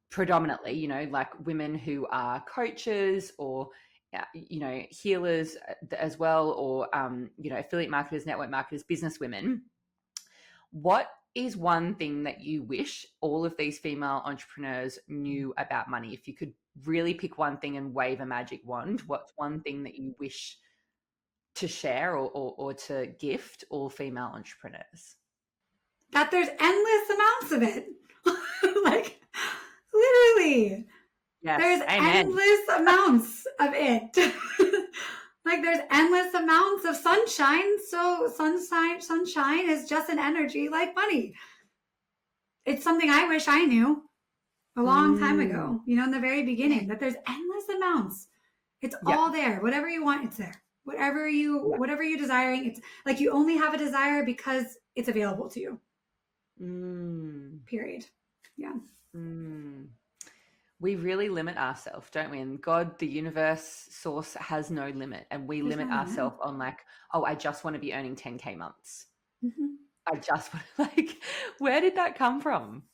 predominantly, like women who are coaches or, healers as well, or, affiliate marketers, network marketers, business women, what is one thing that you wish all of these female entrepreneurs knew about money? If you could really pick one thing and wave a magic wand, what's one thing that you wish to share or to gift all female entrepreneurs? That there's endless amounts of it. Like literally. Yes, there's endless amounts of it. Like there's endless amounts of sunshine. So sunshine is just an energy like money. It's something I wish I knew a long time ago, in the very beginning, that there's endless amounts. It's all there. Whatever you want, it's there. Whatever you're desiring, it's like you only have a desire because it's available to you. Period. Yeah. We really limit ourselves, don't we? And God, the universe, source has no limit. And we limit ourselves on like, oh, I just want to be earning 10K months. I just want to, where did that come from?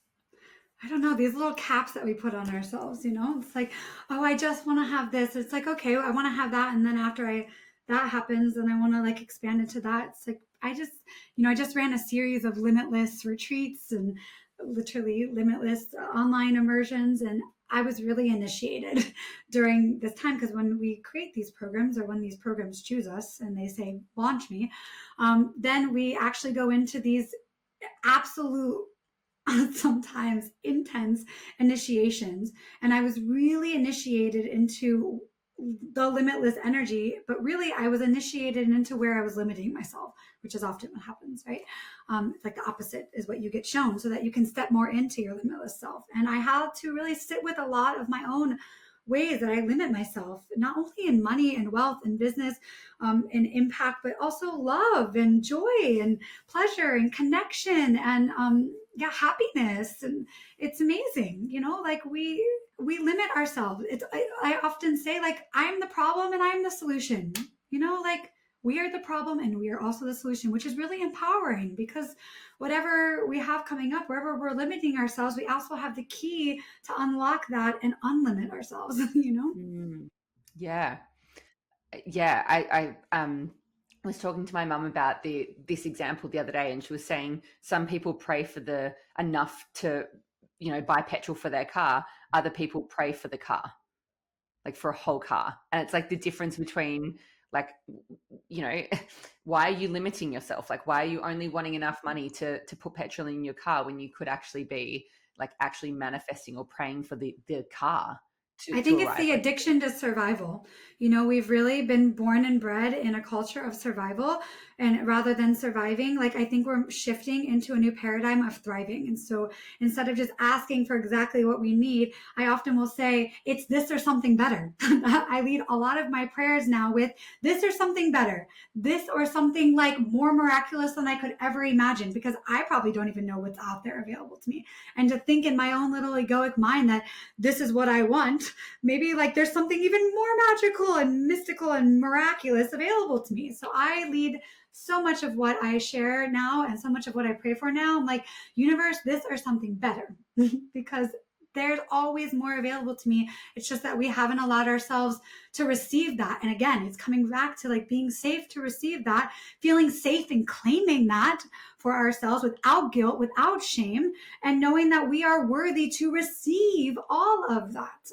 I don't know, these little caps that we put on ourselves, it's like, oh, I just want to have this. It's like, okay, I want to have that. And then after that happens and I want to expand into that. It's like, I just ran a series of limitless retreats and literally limitless online immersions. And I was really initiated during this time, because when we create these programs, or when these programs choose us and they say, launch me, then we actually go into these absolute sometimes intense initiations. And I was really initiated into the limitless energy, but really I was initiated into where I was limiting myself, which is often what happens, right? It's like the opposite is what you get shown so that you can step more into your limitless self. And I had to really sit with a lot of my own ways that I limit myself, not only in money and wealth and business and impact, but also love and joy and pleasure and connection and yeah, happiness. And it's amazing, you know, like we limit ourselves. I often say like I'm the problem and I'm the solution. You know, like we are the problem and we are also the solution, which is really empowering because whatever we have coming up, wherever we're limiting ourselves, we also have the key to unlock that and unlimit ourselves, you know? Mm. Yeah. Yeah. I was talking to my mum about this example the other day, and she was saying some people pray for the enough to, buy petrol for their car. Other people pray for the car, like for a whole car. And it's like the difference between like, you know, why are you limiting yourself? Like, why are you only wanting enough money to put petrol in your car when you could actually be like actually manifesting or praying for the car I to think it's arrive? the Like, addiction to survival. You know, we've really been born and bred in a culture of survival. And rather than surviving, like I think we're shifting into a new paradigm of thriving. And so instead of just asking for exactly what we need, I often will say, it's this or something better. I lead a lot of my prayers now with this or something better, this or something like more miraculous than I could ever imagine, because I probably don't even know what's out there available to me. And to think in my own little egoic mind that this is what I want, maybe like there's something even more magical and mystical and miraculous available to me. So I lead so much of what I share now and so much of what I pray for now. I'm like, universe, this or something better, because there's always more available to me. It's just that we haven't allowed ourselves to receive that. And again, it's coming back to like being safe to receive that, feeling safe and claiming that for ourselves without guilt, without shame, and knowing that we are worthy to receive all of that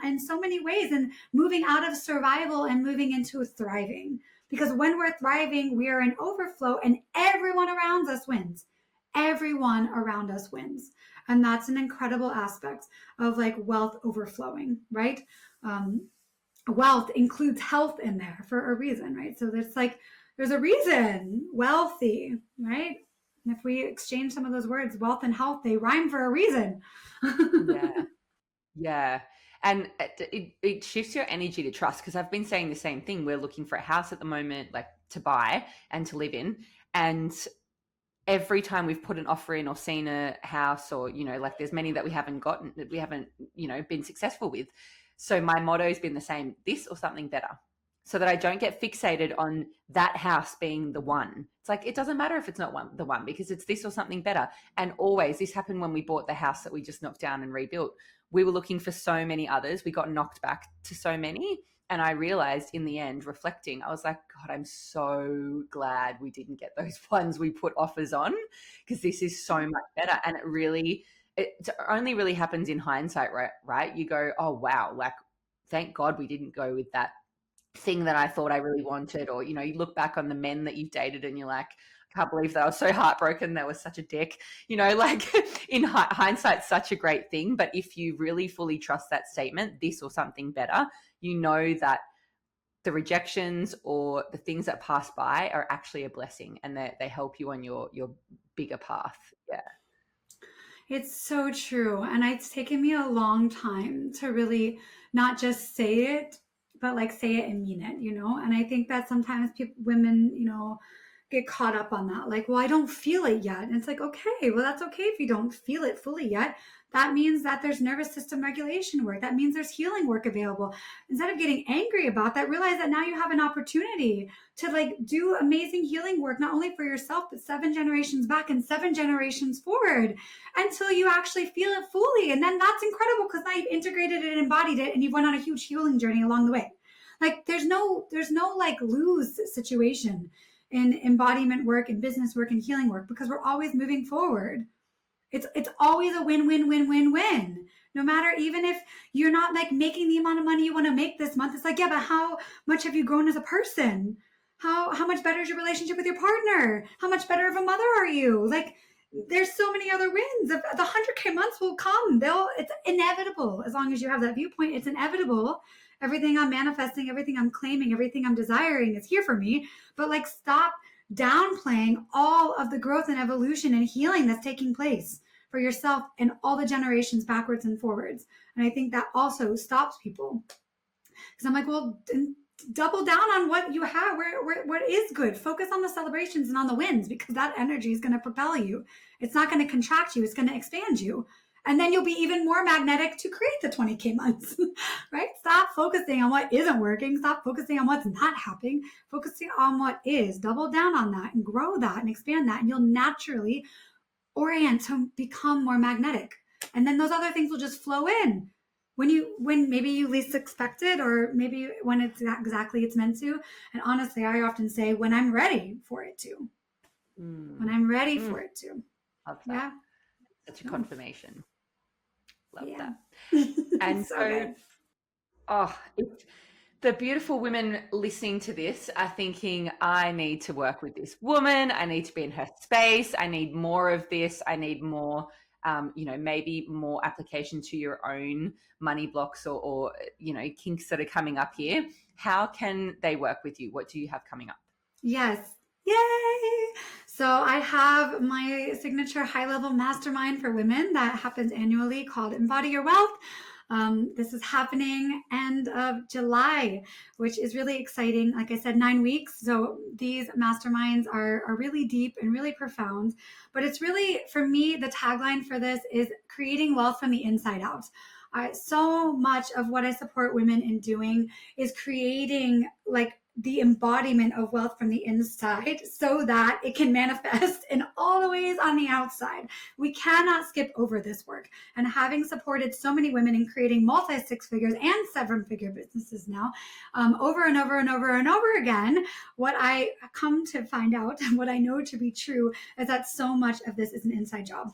in so many ways, and moving out of survival and moving into thriving. Because when we're thriving, we are in overflow and everyone around us wins. Everyone around us wins. And that's an incredible aspect of like wealth overflowing, right? Wealth includes health in there for a reason, right? So there's a reason wealthy, right? And if we exchange some of those words, wealth and health, they rhyme for a reason. yeah. Yeah. And it shifts your energy to trust, because I've been saying the same thing. We're looking for a house at the moment, like to buy and to live in. And every time we've put an offer in or seen a house, or, like there's many that we haven't gotten, that we haven't, been successful with. So my motto has been the same: this or something better, so that I don't get fixated on that house being the one. It's like, it doesn't matter if it's not the one, because it's this or something better. And always, this happened when we bought the house that we just knocked down and rebuilt. We were looking for so many others. We got knocked back to so many. And I realized in the end, reflecting, I was like, God, I'm so glad we didn't get those ones we put offers on, because this is so much better. And it only really happens in hindsight, right? You go, oh, wow, like, thank God we didn't go with that thing that I thought I really wanted. Or, you look back on the men that you've dated and you're like, I can't believe they were so heartbroken. They were such a dick, like in hindsight, such a great thing. But if you really fully trust that statement, this or something better, you know that the rejections or the things that pass by are actually a blessing, and they help you on your bigger path. Yeah. It's so true. And it's taken me a long time to really not just say it, but like say it and mean it, you know? And I think that sometimes women, get caught up on that. Like, well, I don't feel it yet. And it's like, okay, well, that's okay if you don't feel it fully yet. That means that there's nervous system regulation work. That means there's healing work available. Instead of getting angry about that, realize that now you have an opportunity to like do amazing healing work, not only for yourself, but 7 generations back and 7 generations forward, until you actually feel it fully. And then that's incredible, because now you've integrated it and embodied it, and you've went on a huge healing journey along the way. Like there's no like lose situation in embodiment work and business work and healing work, because we're always moving forward. It's always a win-win-win-win-win. No matter, even if you're not like making the amount of money you want to make this month, it's like, yeah, but how much have you grown as a person? How much better is your relationship with your partner? How much better of a mother are you? Like, there's so many other wins. The 100K months will come. It's inevitable. As long as you have that viewpoint, it's inevitable. Everything I'm manifesting, everything I'm claiming, everything I'm desiring is here for me. But like, stop downplaying all of the growth and evolution and healing that's taking place for yourself and all the generations backwards and forwards. And I think that also stops people. Because I'm like, well, double down on what you have, what is good. Focus on the celebrations and on the wins, because that energy is going to propel you. It's not going to contract you. It's going to expand you. And then you'll be even more magnetic to create the 20K months, right? Stop focusing on what isn't working. Stop focusing on what's not happening. Focusing on what is. Double down on that and grow that and expand that. And you'll naturally orient to become more magnetic. And then those other things will just flow in when maybe you least expect it, or maybe when it's exactly it's meant to. And honestly, I often say when I'm ready for it to. When I'm ready for it to. Love that. Yeah. Such a confirmation. Love that. And so the beautiful women listening to this are thinking, I need to work with this woman. I need to be in her space. I need more of this. I need more, maybe more application to your own money blocks or kinks that are coming up here. How can they work with you? What do you have coming up? Yes. Yay! So I have my signature high-level mastermind for women that happens annually called Embody Your Wealth. This is happening end of July, which is really exciting. Like I said, 9 weeks. So these masterminds are really deep and really profound. But it's really, for me, the tagline for this is creating wealth from the inside out. So much of what I support women in doing is creating the embodiment of wealth from the inside so that it can manifest in all the ways on the outside. We cannot skip over this work. And having supported so many women in creating multi-six figures and seven-figure businesses now, over and over and over and over again, what I come to find out, and what I know to be true, is that so much of this is an inside job.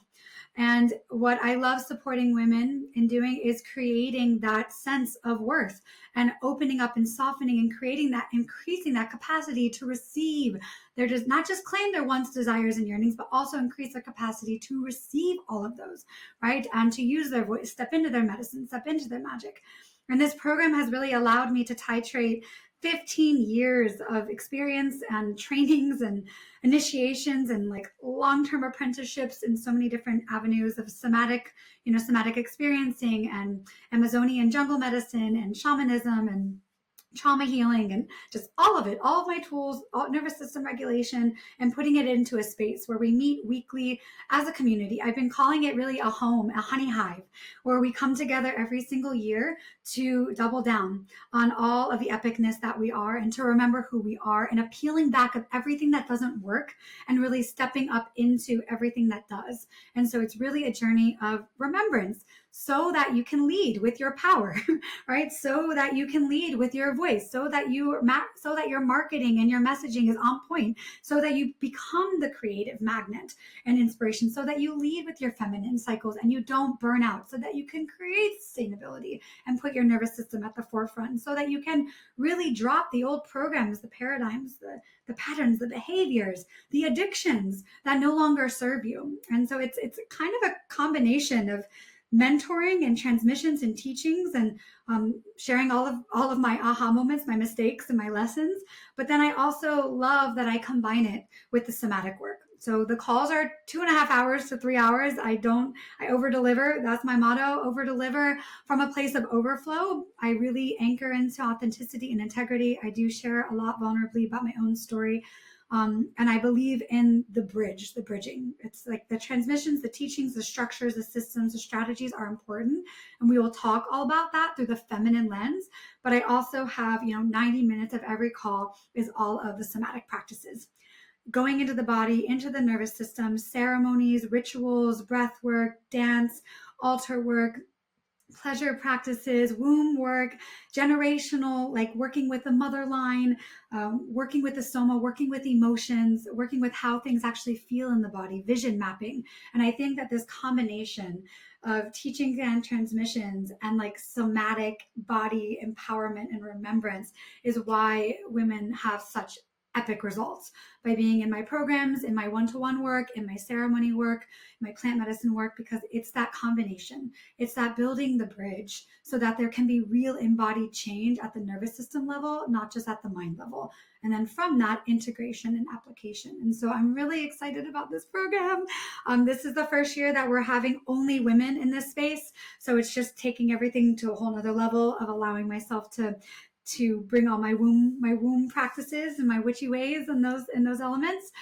And what I love supporting women in doing is creating that sense of worth and opening up and softening and creating that, increasing that capacity to receive. They're just not just claim their wants, desires, and yearnings, but also increase their capacity to receive all of those, right? And to use their voice, step into their medicine, step into their magic. And this program has really allowed me to titrate 15 years of experience and trainings and initiations and long-term apprenticeships in so many different avenues of somatic experiencing and Amazonian jungle medicine and shamanism and trauma healing and just all of it, all of my tools, nervous system regulation, and putting it into a space where we meet weekly as a community. I've been calling it really a home, a honey hive, where we come together every single year to double down on all of the epicness that we are and to remember who we are and a peeling back of everything that doesn't work and really stepping up into everything that does. And so it's really a journey of remembrance, so that you can lead with your power, right? So that you can lead with your voice, so that your marketing and your messaging is on point, so that you become the creative magnet and inspiration, so that you lead with your feminine cycles and you don't burn out, so that you can create sustainability and put your nervous system at the forefront, so that you can really drop the old programs, the paradigms, the patterns, the behaviors, the addictions that no longer serve you. And so it's kind of a combination of mentoring and transmissions and teachings and sharing all of my aha moments, my mistakes and my lessons. But then I also love that I combine it with the somatic work. So the calls are 2.5 hours to 3 hours. I over deliver. That's my motto, over deliver from a place of overflow. I really anchor into authenticity and integrity. I do share a lot vulnerably about my own story. And I believe in the bridging. It's like the transmissions, the teachings, the structures, the systems, the strategies are important. And we will talk all about that through the feminine lens. But I also have, 90 minutes of every call is all of the somatic practices. Going into the body, into the nervous system, ceremonies, rituals, breath work, dance, altar work, pleasure practices, womb work, generational, working with the mother line, working with the soma, working with emotions, working with how things actually feel in the body, vision mapping. And I think that this combination of teachings and transmissions and somatic body empowerment and remembrance is why women have such epic results by being in my programs, in my one-to-one work, in my ceremony work, my plant medicine work, because it's that combination. It's that building the bridge so that there can be real embodied change at the nervous system level, not just at the mind level. And then from that, integration and application. And so I'm really excited about this program. This is the first year that we're having only women in this space. So it's just taking everything to a whole nother level of allowing myself to bring all my womb practices and my witchy ways and those elements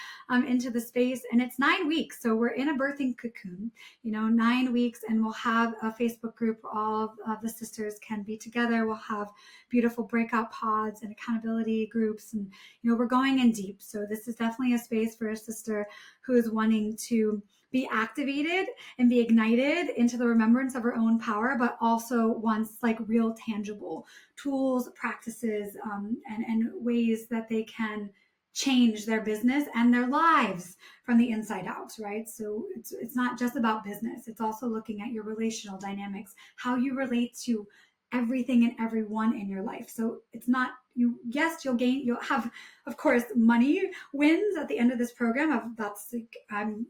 into the space. And it's 9 weeks, so we're in a birthing cocoon, 9 weeks, and we'll have a Facebook group where all of the sisters can be together. We'll have beautiful breakout pods and accountability groups, and we're going in deep. So this is definitely a space for a sister who is wanting to be activated and be ignited into the remembrance of her own power, but also wants like real tangible tools, practices, and ways that they can change their business and their lives from the inside out, right? So it's not just about business. It's also looking at your relational dynamics, how you relate to everything and everyone in your life. So it's not you'll have, of course, money wins at the end of this program. That's like, I'm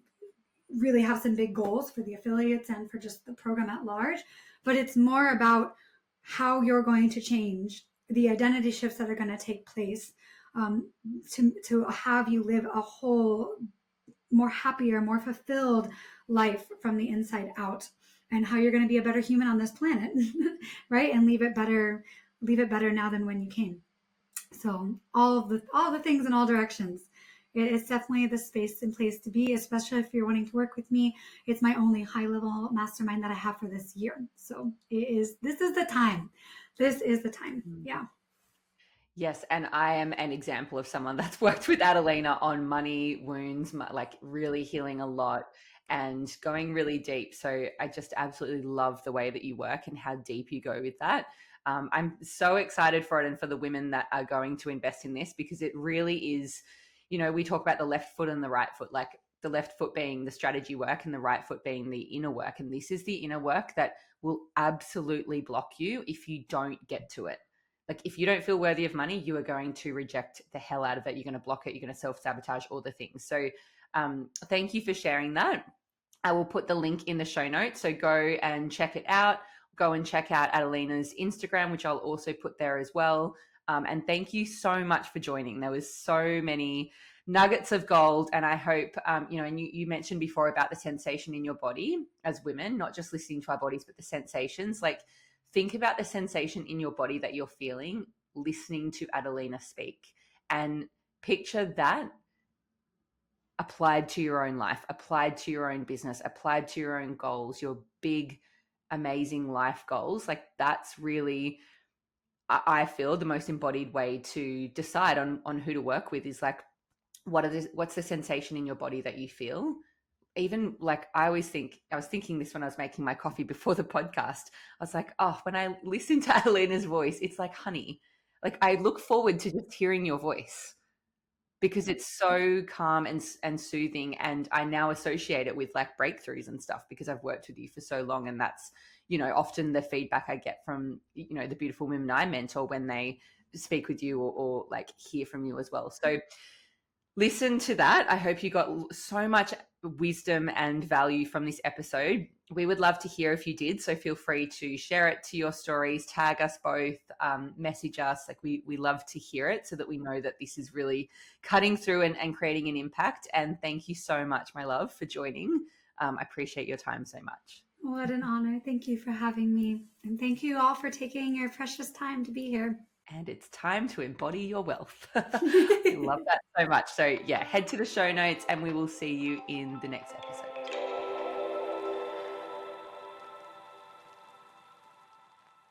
really have some big goals for the affiliates and for just the program at large, but it's more about how you're going to change the identity shifts that are going to take place to have you live a whole, more happier, more fulfilled life from the inside out, and how you're going to be a better human on this planet, right? And leave it better now than when you came. So all the things in all directions. It's definitely the space and place to be, especially if you're wanting to work with me. It's my only high-level mastermind that I have for this year. So this is the time. This is the time. Yeah. Yes, and I am an example of someone that's worked with Adelina on money wounds, like really healing a lot and going really deep. So I just absolutely love the way that you work and how deep you go with that. I'm so excited for it and for the women that are going to invest in this, because it really is, we talk about the left foot and the right foot, like the left foot being the strategy work and the right foot being the inner work. And this is the inner work that will absolutely block you if you don't get to it. Like if you don't feel worthy of money, you are going to reject the hell out of it. You're going to block it. You're going to self-sabotage all the things. So thank you for sharing that. I will put the link in the show notes. So go and check it out. Go and check out Adelina's Instagram, which I'll also put there as well. And thank you so much for joining. There was so many nuggets of gold. And I hope, and you mentioned before about the sensation in your body as women, not just listening to our bodies, but the sensations. Like, think about the sensation in your body that you're feeling listening to Adelina speak, and picture that applied to your own life, applied to your own business, applied to your own goals, your big, amazing life goals. Like that's really, I feel, the most embodied way to decide on who to work with is like, what's the sensation in your body that you feel? Even like I was thinking this when I was making my coffee before the podcast. I was like, oh, when I listen to Adelina's voice, it's like honey. Like I look forward to just hearing your voice because it's so calm and soothing. And I now associate it with like breakthroughs and stuff because I've worked with you for so long. And that's, often the feedback I get from, the beautiful women I mentor when they speak with you or like hear from you as well. So listen to that. I hope you got so much wisdom and value from this episode. We would love to hear if you did. So feel free to share it to your stories, tag us both, message us. Like we love to hear it so that we know that this is really cutting through and creating an impact. And thank you so much, my love, for joining. I appreciate your time so much. What an honor. Thank you for having me. And thank you all for taking your precious time to be here. And it's time to embody your wealth. I love that so much. So yeah, head to the show notes and we will see you in the next episode.